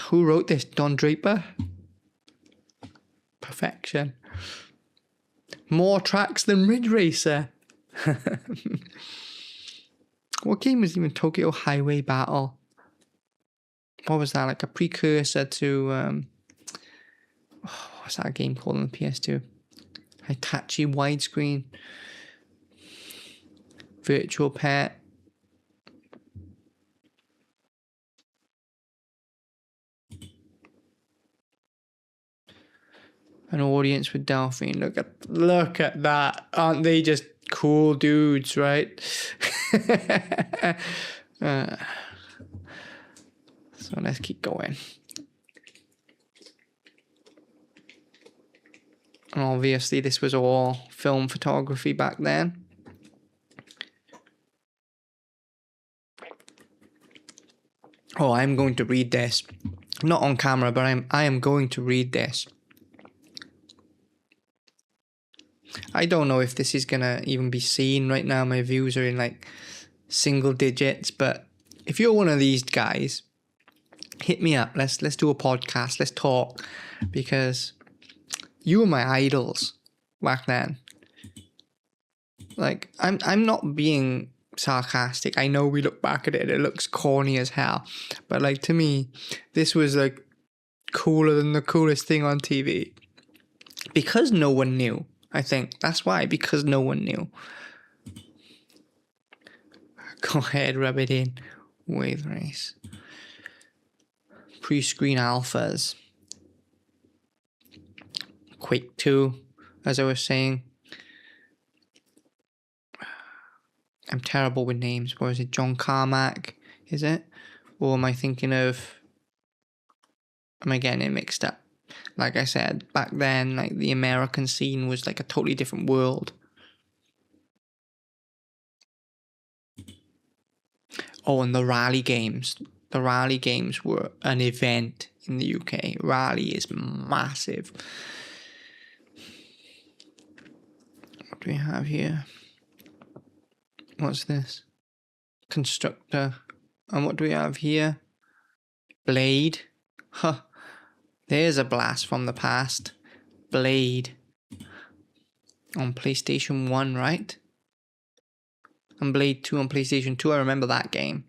S1: Who wrote this? Don Draper? Perfection. More tracks than Ridge Racer. What game was even Tokyo Highway Battle? What was that? Like a precursor to... what's that game called on the PS2? Hitachi widescreen. Virtual Pet. An audience with Delphine. Look at that. Aren't they just cool dudes, right? So let's keep going. And obviously this was all film photography back then. Oh, I'm going to read this. Not on camera, but I am going to read this. I don't know if this is gonna even be seen right now. My views are in like single digits, but if you're one of these guys, hit me up. Let's do a podcast. Let's talk, because you were my idols back then. Like, I'm not being sarcastic. I know we look back at it and it looks corny as hell, but like, to me, this was like cooler than the coolest thing on TV, because no one knew. I think that's why, because no one knew. Go ahead, rub it in. Wave race. Pre-screen alphas. Quake 2, as I was saying. I'm terrible with names. What is it? John Carmack, is it? Or am I thinking of... Am I getting it mixed up? Like I said, back then, like, the American scene was like a totally different world. Oh, and the rally games. The rally games were an event in the UK. Rally is massive. What do we have here? What's this? Constructor. And what do we have here? Blade. Huh. There's a blast from the past. Blade. On PlayStation 1, right? And Blade 2 on PlayStation 2. I remember that game.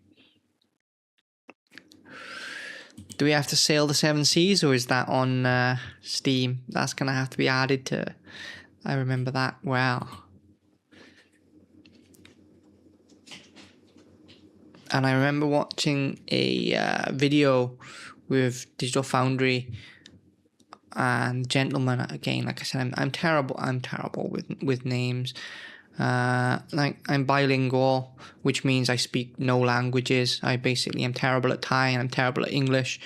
S1: Do we have to sail the seven seas, or is that on Steam? That's going to have to be added to... I remember that well. And I remember watching a video with Digital Foundry and Gentleman. Again, like I said, I'm terrible with names. Like, I'm bilingual, which means I speak no languages. I basically am terrible at Thai and I'm terrible at English.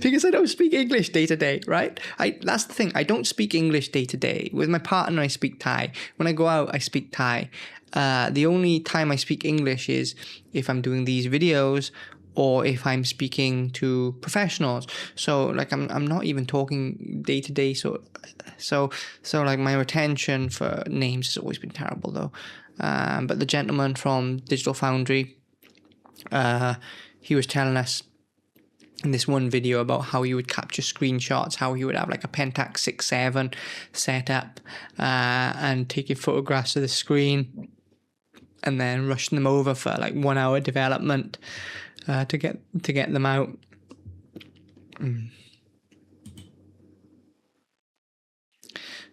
S1: Because I don't speak English day to day, right? That's the thing. I don't speak English day to day. With my partner, I speak Thai. When I go out, I speak Thai. The only time I speak English is if I'm doing these videos or if I'm speaking to professionals. So like I'm not even talking day to day. So like my retention for names has always been terrible though. But the gentleman from Digital Foundry, he was telling us in this one video about how he would capture screenshots, how he would have like a Pentax 6.7 set up and taking photographs of the screen and then rushing them over for like 1 hour development to get them out.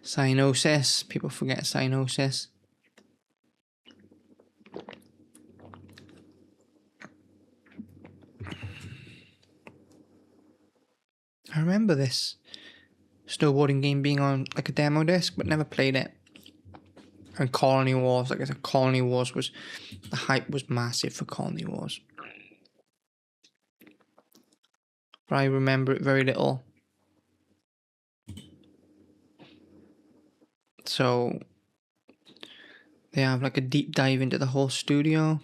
S1: Cyanosis. People forget cyanosis. I remember this snowboarding game being on like a demo disc, but never played it. And Colony Wars, like I said, Colony Wars was... the hype was massive for Colony Wars. But I remember it very little. So they have like a deep dive into the whole studio.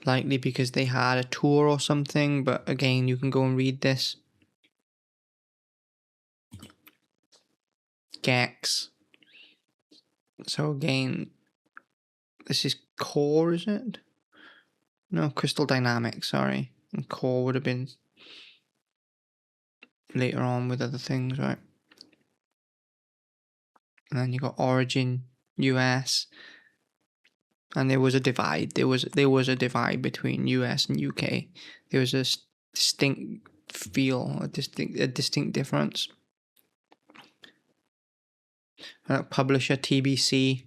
S1: Likely because they had a tour or something, but again, you can go and read this. Gex. So again, this is Core, is it? No, Crystal Dynamics, sorry. And Core would have been later on with other things, right? And then you got Origin US. And there was a divide. There was a divide between US and UK. There was a distinct feel, a distinct difference. Publisher TBC.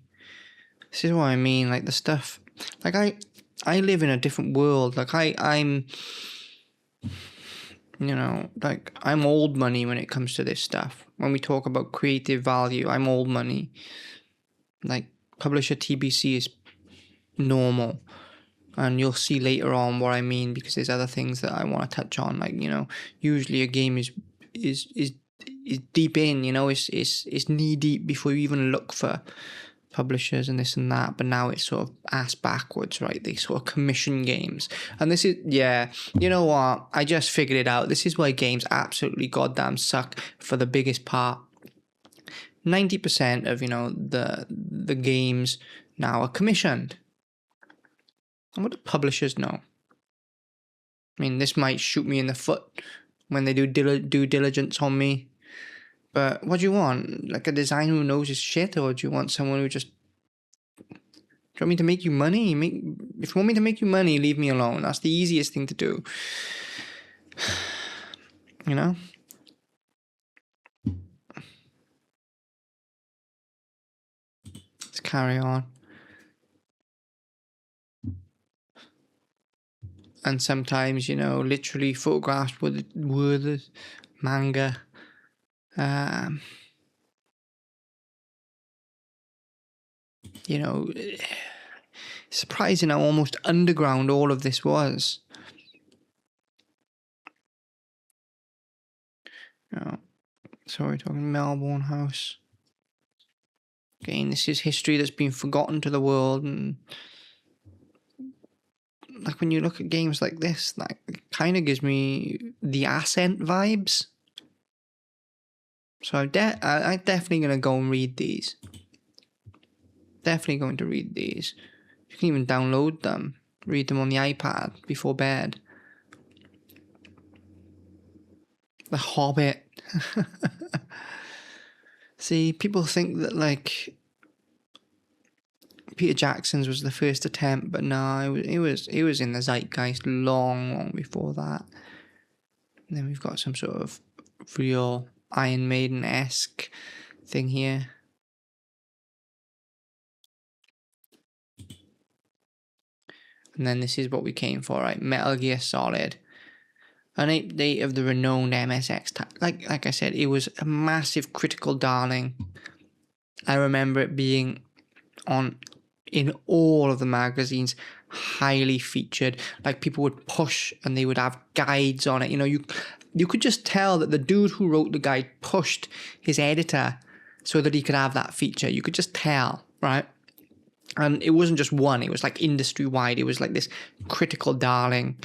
S1: This is what I mean. Like the stuff. Like I live in a different world. Like I'm. You know, like I'm old money when it comes to this stuff. When we talk about creative value, I'm old money. Like publisher TBC is normal, and you'll see later on what I mean, because there's other things that I want to touch on. Like, you know, usually a game is deep in, you know, it's knee deep before you even look for publishers and this and that. But now it's sort of ass backwards, right? They sort of commission games, and this is, yeah, you know what, I just figured it out. This is why games absolutely goddamn suck for the biggest part. 90% of, you know, the games now are commissioned. And what do publishers know? I mean, this might shoot me in the foot when they do due diligence on me. But what do you want? Like a designer who knows his shit? Or do you want someone who just... Do you want me to make you money? If you want me to make you money, leave me alone. That's the easiest thing to do. You know? Let's carry on. And sometimes, you know, literally photographs were the manga. You know, surprising how almost underground all of this was. You know, so we're talking Melbourne House. Again, this is history that's been forgotten to the world, and like when you look at games like this, like it kind of gives me the Ascent vibes. So I'm definitely going to go and read these. Definitely going to read these. You can even download them. Read them on the iPad before bed. The Hobbit. See, people think that like Peter Jackson's was the first attempt, but no, it was in the zeitgeist long before that. And then we've got some sort of real Iron Maiden-esque thing here. And then this is what we came for, right? Metal Gear Solid. An update of the renowned MSX. Like I said, it was a massive critical darling. I remember it being in all of the magazines, highly featured. Like people would push and they would have guides on it. You know, you could just tell that the dude who wrote the guide pushed his editor so that he could have that feature. You could just tell, right? And it wasn't just one, it was like industry wide. It was like this critical darling.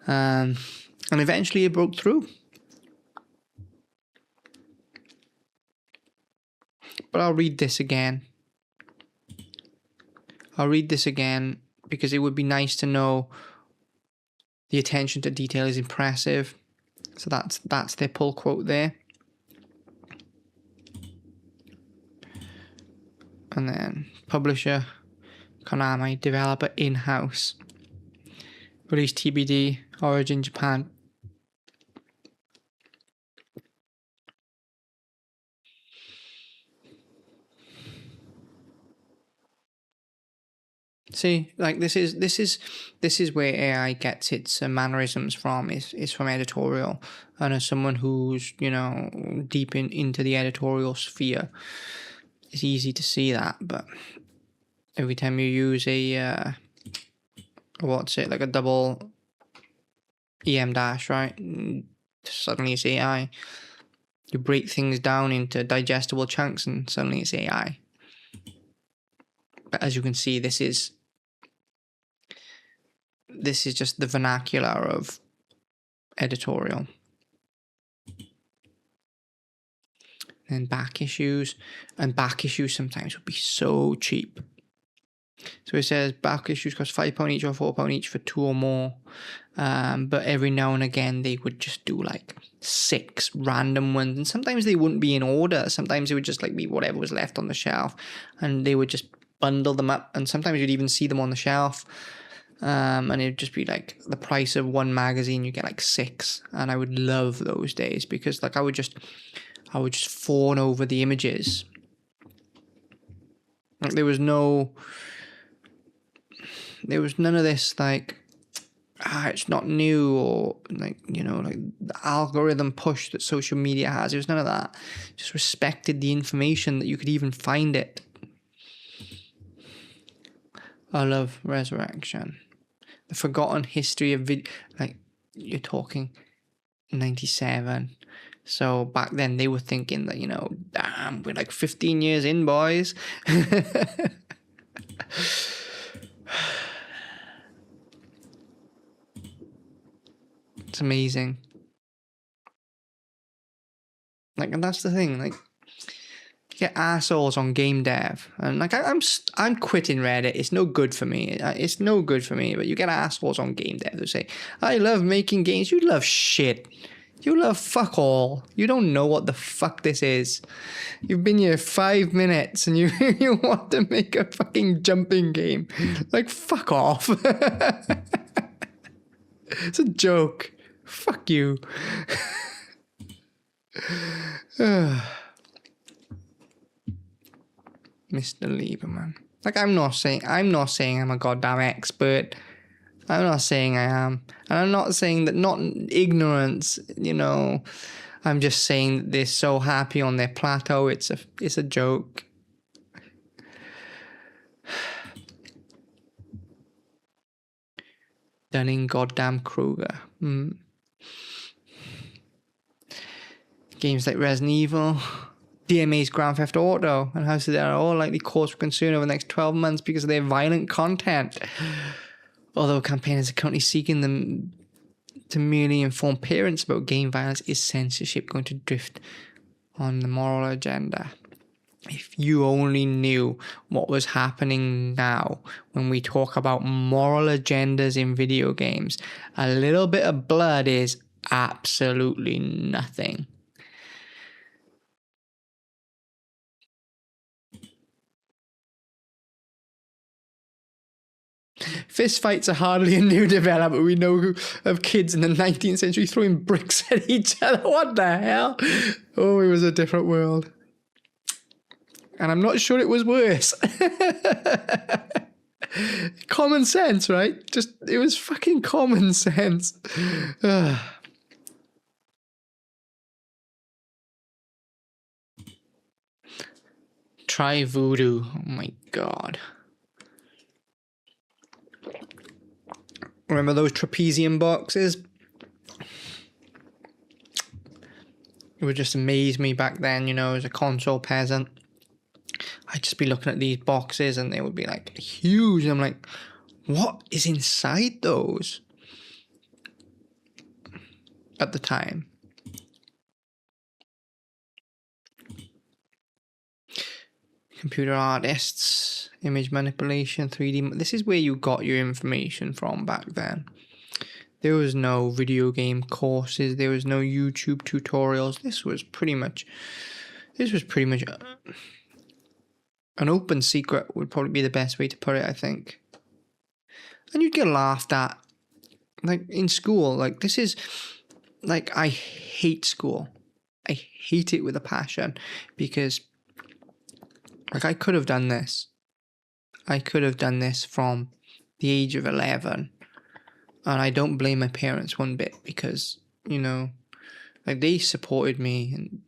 S1: And eventually it broke through. But I'll read this again. Because it would be nice to know the attention to detail is impressive. So that's their pull quote there. And then publisher, Konami, developer in-house. Release TBD, origin Japan. See, like this is where AI gets its mannerisms from. Is from editorial, and as someone who's deep into the editorial sphere, it's easy to see that. But every time you use a like a double EM dash, right? Suddenly it's AI. You break things down into digestible chunks, and suddenly it's AI. But as you can see, this is just the vernacular of editorial. And back issues sometimes would be so cheap. So it says back issues cost £5 each or £4 each for 2 or more. But every now and again they would just do like 6 random ones, and sometimes they wouldn't be in order. Sometimes it would just like be whatever was left on the shelf, and they would just bundle them up, and sometimes you'd even see them on the shelf. And it'd just be like the price of one magazine, you get like 6, and I would love those days because like I would just fawn over the images. Like there was none of this like it's not new, or like like the algorithm push that social media has. It was none of that. Just respected the information that you could even find it. I love Resurrection. The forgotten history of video. Like, you're talking 97. So back then they were thinking that, damn, we're like 15 years in, boys. It's amazing. Like, and that's the thing, like, you get assholes on game dev, and like I'm quitting Reddit. It's no good for me. It's no good for me. But you get assholes on game dev who say, "I love making games." You love shit. You love fuck all. You don't know what the fuck this is. You've been here 5 minutes and you you want to make a fucking jumping game. Like, fuck off. It's a joke. Fuck you. Mr. Lieberman. Like, I'm not saying I'm a goddamn expert. I'm not saying I am. And I'm not saying that not ignorance, I'm just saying that they're so happy on their plateau. It's a joke. Dunning goddamn Kruger. Games like Resident Evil, DMA's Grand Theft Auto, and how they are all likely cause for concern over the next 12 months because of their violent content. Although campaigners are currently seeking them to merely inform parents about game violence, is censorship going to drift on the moral agenda. If you only knew what was happening now when we talk about moral agendas in video games, a little bit of blood is absolutely nothing. Fist fights are hardly a new development. We know of kids in the 19th century throwing bricks at each other. What the hell? Oh, it was a different world. And I'm not sure it was worse. Common sense, right? It was fucking common sense. Try voodoo. Oh my god. Remember those trapezium boxes? It would just amaze me back then, as a console peasant. I'd just be looking at these boxes and they would be like huge. And I'm like, what is inside those? At the time. Computer artists, image manipulation, 3D. This is where you got your information from back then. There was no video game courses. There was no YouTube tutorials. This was pretty much an open secret would probably be the best way to put it, I think. And you'd get laughed at. Like in school, like this is like I hate school. I hate it with a passion because like I could have done this. I could have done this from the age of 11. And I don't blame my parents one bit because, like they supported me and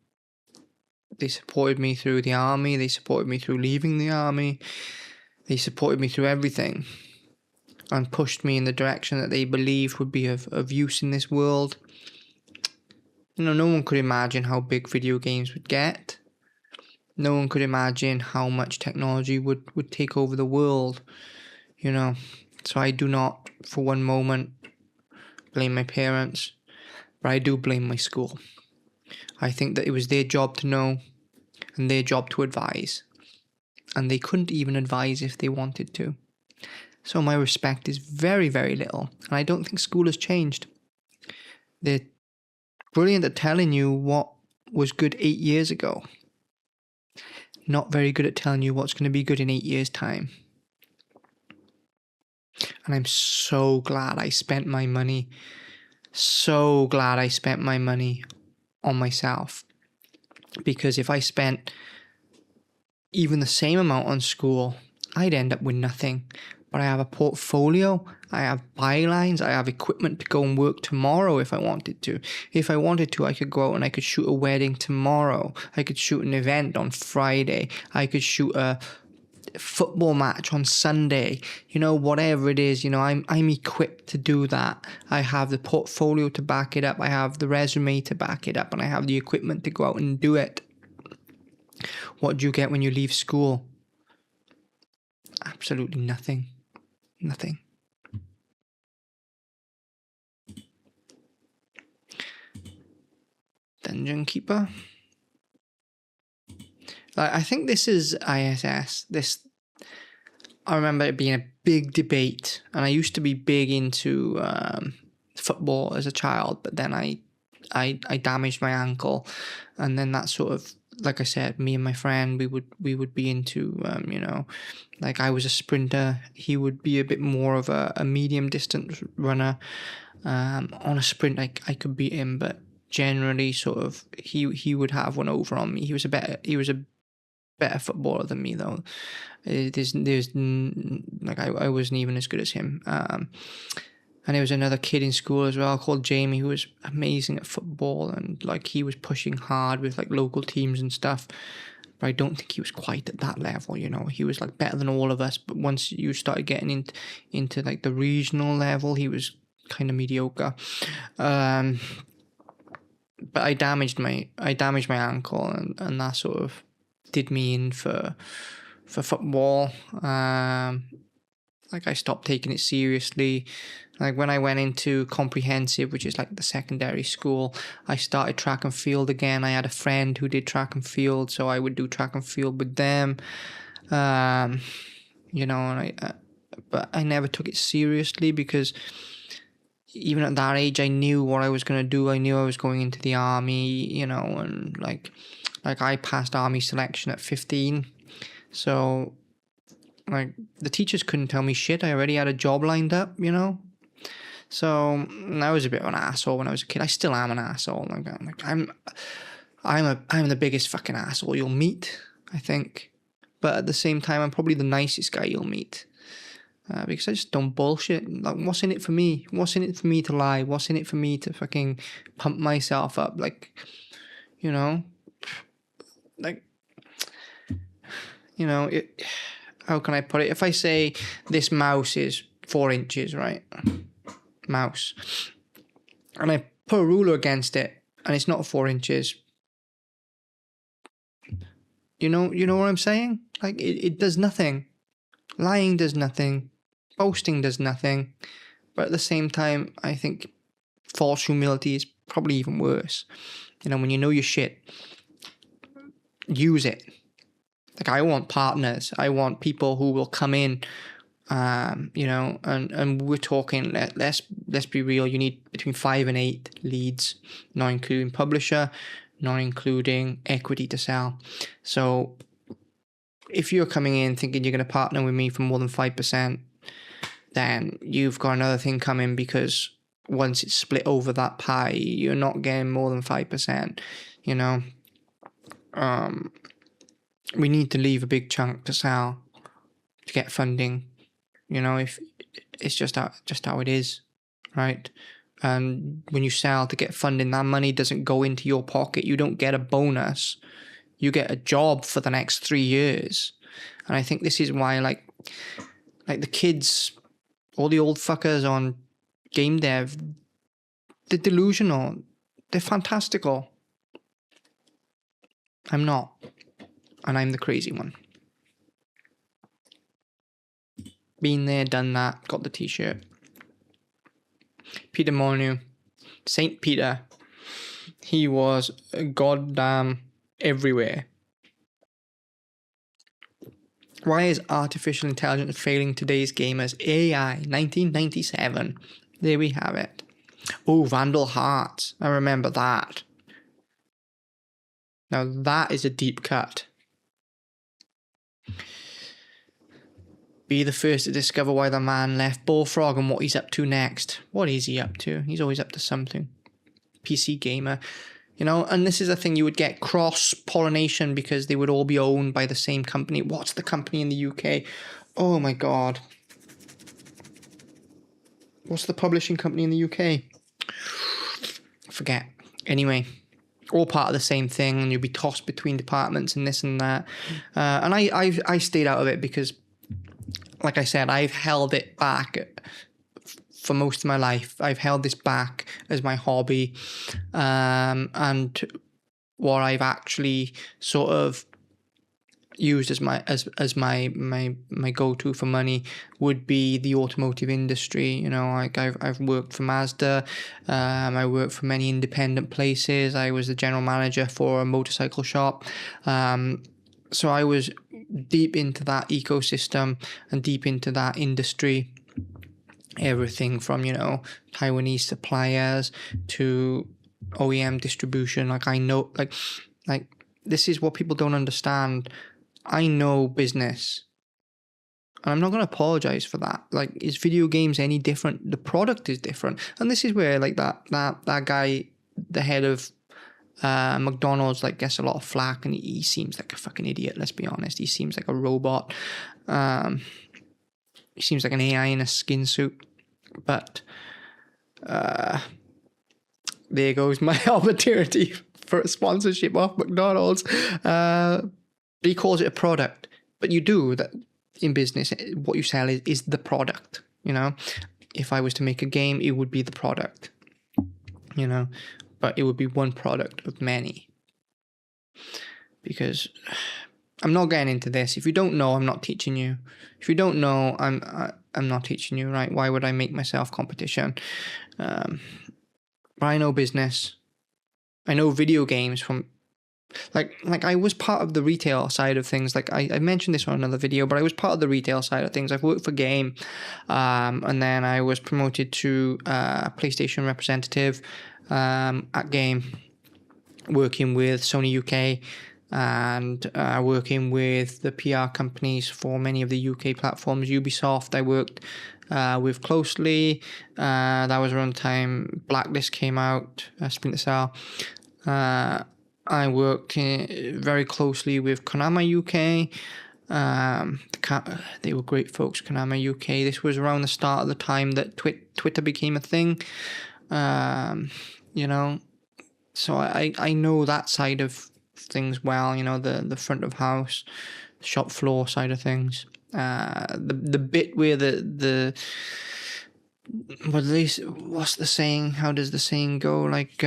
S1: they supported me through the army. They supported me through leaving the army. They supported me through everything and pushed me in the direction that they believed would be of use in this world. No one could imagine how big video games would get. No one could imagine how much technology would take over the world, So I do not, for one moment, blame my parents, but I do blame my school. I think that it was their job to know and their job to advise. And they couldn't even advise if they wanted to. So my respect is very, very little. And I don't think school has changed. They're brilliant at telling you what was good 8 years ago. Not very good at telling you what's going to be good in 8 years' time. And I'm so glad I spent my money. So glad I spent my money on myself. Because if I spent even the same amount on school, I'd end up with nothing. But I have a portfolio, I have bylines, I have equipment to go and work tomorrow if I wanted to. If I wanted to, I could go out and I could shoot a wedding tomorrow. I could shoot an event on Friday. I could shoot a football match on Sunday. Whatever it is, I'm equipped to do that. I have the portfolio to back it up. I have the resume to back it up. And I have the equipment to go out and do it. What do you get when you leave school? Absolutely nothing. Nothing. Dungeon Keeper. I think this is ISS. I remember it being a big debate, and I used to be big into football as a child, but then I damaged my ankle, and then that sort of, like I said, me and my friend, we would be into like I was a sprinter, he would be a bit more of a medium distance runner. On a sprint I could beat him, but generally sort of he would have one over on me. He was a better footballer than me though. There's like I wasn't even as good as him. And there was another kid in school as well called Jamie who was amazing at football, and like he was pushing hard with like local teams and stuff. But I don't think he was quite at that level, He was like better than all of us, but once you started getting into like the regional level, he was kind of mediocre. But I damaged my ankle, and that sort of did me in for football. Like I stopped taking it seriously. Like when I went into comprehensive, which is like the secondary school, I started track and field again. I had a friend who did track and field, so I would do track and field with them. You know, and but I never took it seriously because even at that age, I knew what I was going to do. I knew I was going into the army, you know, and like I passed army selection at 15. So like the teachers couldn't tell me shit. I already had a job lined up, you know. So I was a bit of an asshole when I was a kid. I still am an asshole. I'm the biggest fucking asshole you'll meet, I think. But at the same time, I'm probably the nicest guy you'll meet. Because I just don't bullshit. Like, what's in it for me? What's in it for me to lie? What's in it for me to fucking pump myself up? Like, you know, like, you know, how can I put it? If I say this mouse is 4 inches, right? Mouse. And I put a ruler against it and it's not 4 inches. You know what I'm saying? Like, it does nothing. Lying does nothing. Boasting does nothing. But at the same time, I think false humility is probably even worse. You know, when you know your shit, use it. Like, I want partners. I want people who will come in, you know, and we're talking, let's be real, you need between 5 and 8 leads, not including publisher, not including equity to sell. So if you're coming in thinking you're going to partner with me for more than 5%, then you've got another thing coming, because once it's split over that pie, you're not getting more than 5%, you know. We need to leave a big chunk to sell to get funding, you know. If it's just how it is, right? And when you sell to get funding, that money doesn't go into your pocket. You don't get a bonus. You get a job for the next 3 years. And I think this is why, like the kids, all the old fuckers on game dev, they're delusional. They're fantastical. I'm not. And I'm the crazy one. Been there, done that, got the t-shirt. Peter Molyneux, Saint Peter, he was goddamn everywhere. Why is artificial intelligence failing today's gamers? AI, 1997. There we have it. Oh, Vandal Hearts. I remember that. Now that is a deep cut. Be the first to discover why the man left Bullfrog and what he's up to next. What is he up to? He's always up to something. PC gamer. You know, and this is a thing, you would get cross-pollination because they would all be owned by the same company. What's the company in the UK? Oh my god. What's the publishing company in the UK? Forget. Anyway, all part of the same thing, and you'll be tossed between departments and this and that. And I stayed out of it because, like I said, I've held it back for most of my life. I've held this back as my hobby, and what I've actually sort of used as my go-to for money would be the automotive industry. You know, like I've worked for Mazda, I worked for many independent places. I was the general manager for a motorcycle shop, so I was deep into that ecosystem and deep into that industry. Everything from, you know, Taiwanese suppliers to OEM distribution. Like, I know, like this is what people don't understand. I know business, and I'm not going to apologize for that. Like, is video games any different? The product is different, and this is where, like, that guy, the head of McDonald's, like, gets a lot of flack, and he seems like a fucking idiot. Let's be honest. He seems like a robot. He seems like an AI in a skin suit. But there goes my opportunity for a sponsorship off McDonald's. He calls it a product, but you do that in business. What you sell is the product. You know, if I was to make a game, it would be the product. You know, but it would be one product of many. Because I'm not getting into this. If you don't know, I'm not teaching you. If you don't know, I'm not teaching you, right? Why would I make myself competition? But I know business. I know video games from like I was part of the retail side of things. Like I mentioned this on another video, but I was part of the retail side of things. I've worked for Game, and then I was promoted to PlayStation representative at Game, working with Sony UK and working with the PR companies for many of the UK platforms. Ubisoft I worked with closely. That was around the time Blacklist came out, Splinter Cell. I worked very closely with Konami UK. They were great folks, Konami UK. This was around the start of the time that Twitter became a thing. You know, so I know that side of things well. You know, the front of house, shop floor side of things. The bit where what's the saying? How does the saying go? Like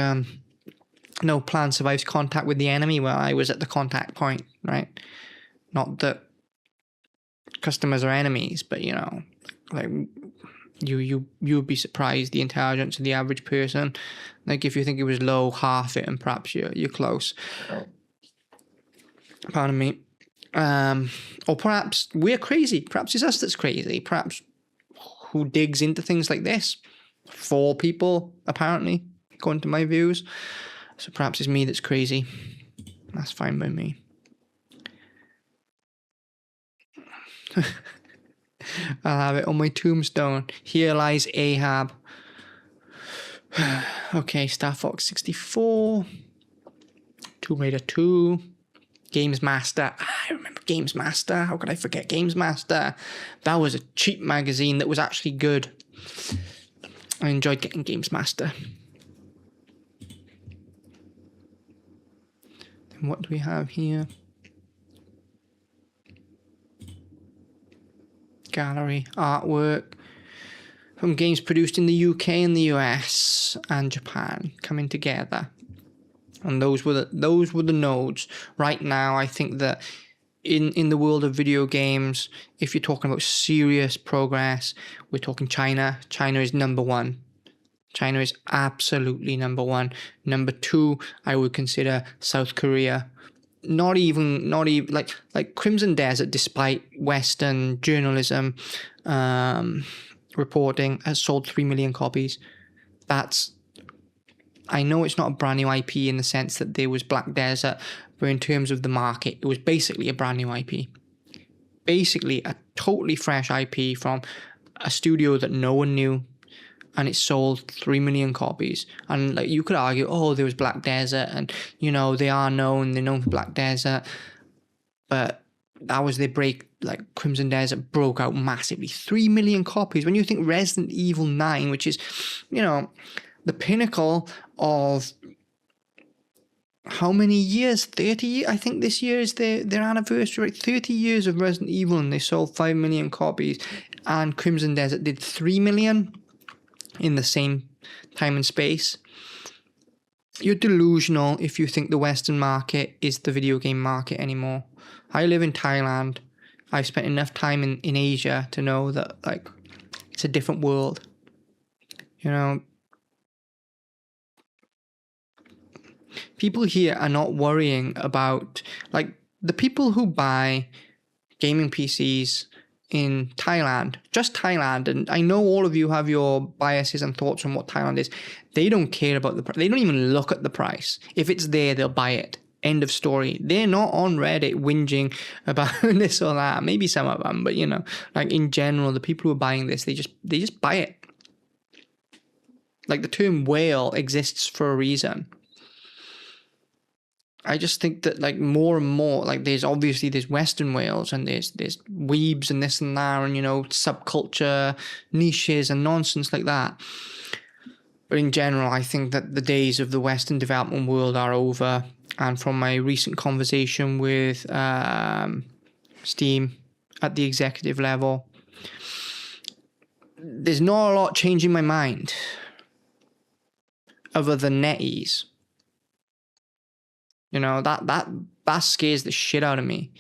S1: no plan survives contact with the enemy. Well, I was at the contact point, right? Not that customers are enemies, but you know, like you would be surprised the intelligence of the average person. Like if you think it was low, half it, and perhaps you're close. Pardon me. Or perhaps we're crazy. Perhaps it's us that's crazy. Perhaps who digs into things like this? 4 people, apparently, according to my views. So perhaps it's me that's crazy. That's fine by me. I'll have it on my tombstone. Here lies Ahab. Okay, Star Fox 64. Tomb Raider 2. Games Master. I remember Games Master. How could I forget Games Master? That was a cheap magazine that was actually good. I enjoyed getting Games Master. Then what do we have here? Gallery, artwork from games produced in the UK and the US and Japan coming together. And those were the nodes. Right now, I think that in the world of video games, if you're talking about serious progress, we're talking China. China is number 1. China is absolutely number 1. Number 2, I would consider South Korea. Not even like Crimson Desert, despite Western journalism reporting, has sold 3 million copies. I know it's not a brand new IP in the sense that there was Black Desert, but in terms of the market, it was basically a brand new IP. Basically a totally fresh IP from a studio that no one knew, and it sold 3 million copies. And like you could argue, oh, there was Black Desert, and you know they're known for Black Desert, but that was their break. Like Crimson Desert broke out massively, 3 million copies. When you think Resident Evil 9, which is, you know, the pinnacle of how many years? 30. I think this year is their anniversary. Right? 30 years of Resident Evil, and they sold 5 million copies, and Crimson Desert did 3 million in the same time and space. You're delusional if you think the Western market is the video game market anymore. I live in Thailand. I've spent enough time in Asia to know that like it's a different world. You know, people here are not worrying about, like, the people who buy gaming PCs in Thailand, just Thailand, and I know all of you have your biases and thoughts on what Thailand is. They don't care about the price. They don't even look at the price. If it's there, they'll buy it. End of story. They're not on Reddit whinging about this or that. Maybe some of them, but you know, like in general, the people who are buying this, they just buy it. Like the term whale exists for a reason. I just think that like more and more, like there's Western whales and there's weebs and this and that, and you know, subculture niches and nonsense like that. But in general, I think that the days of the Western development world are over. And from my recent conversation with Steam at the executive level, there's not a lot changing my mind other than NetEase. You know, that scares the shit out of me.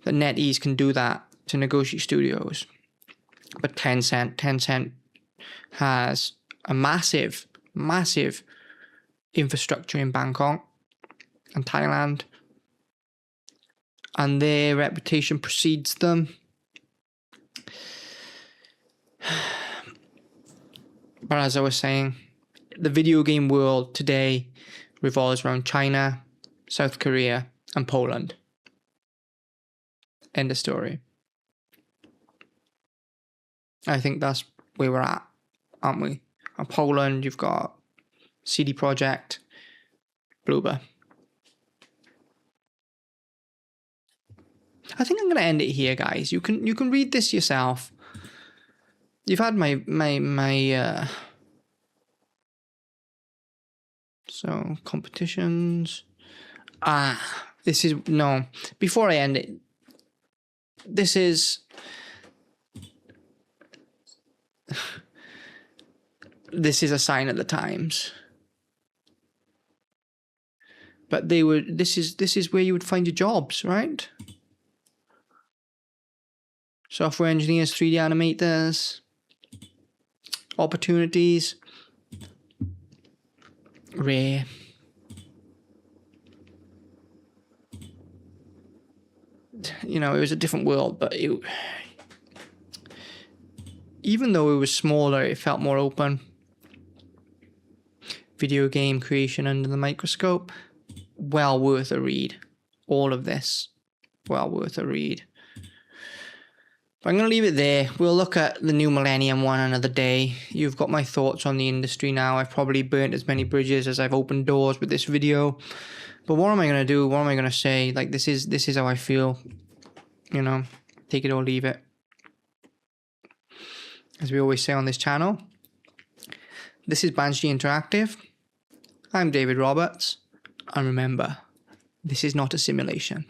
S1: that NetEase can do that to Negotiate Studios. But Tencent has a massive infrastructure in Bangkok and Thailand, and their reputation precedes them. But as I was saying, the video game world today revolves around China, South Korea, and Poland. End of story. I think that's where we're at, aren't we? In Poland, you've got CD Projekt, Bloober. I think I'm going to end it here, guys. You can read this yourself. You've had my so competitions. This is no. Before I end it, this is a sign of the times. But this is where you would find your jobs, right? Software engineers, 3D animators, opportunities, rare. You know, it was a different world, but even though it was smaller, it felt more open. Video game creation under the microscope, well worth a read. All of this, well worth a read. But I'm going to leave it there. We'll look at the new millennium one another day. You've got my thoughts on the industry now. I've probably burnt as many bridges as I've opened doors with this video. But what am I going to do? What am I going to say? Like, this is how I feel. You know, take it or leave it. As we always say on this channel, this is Banshee Interactive. I'm David Roberts. And remember, this is not a simulation.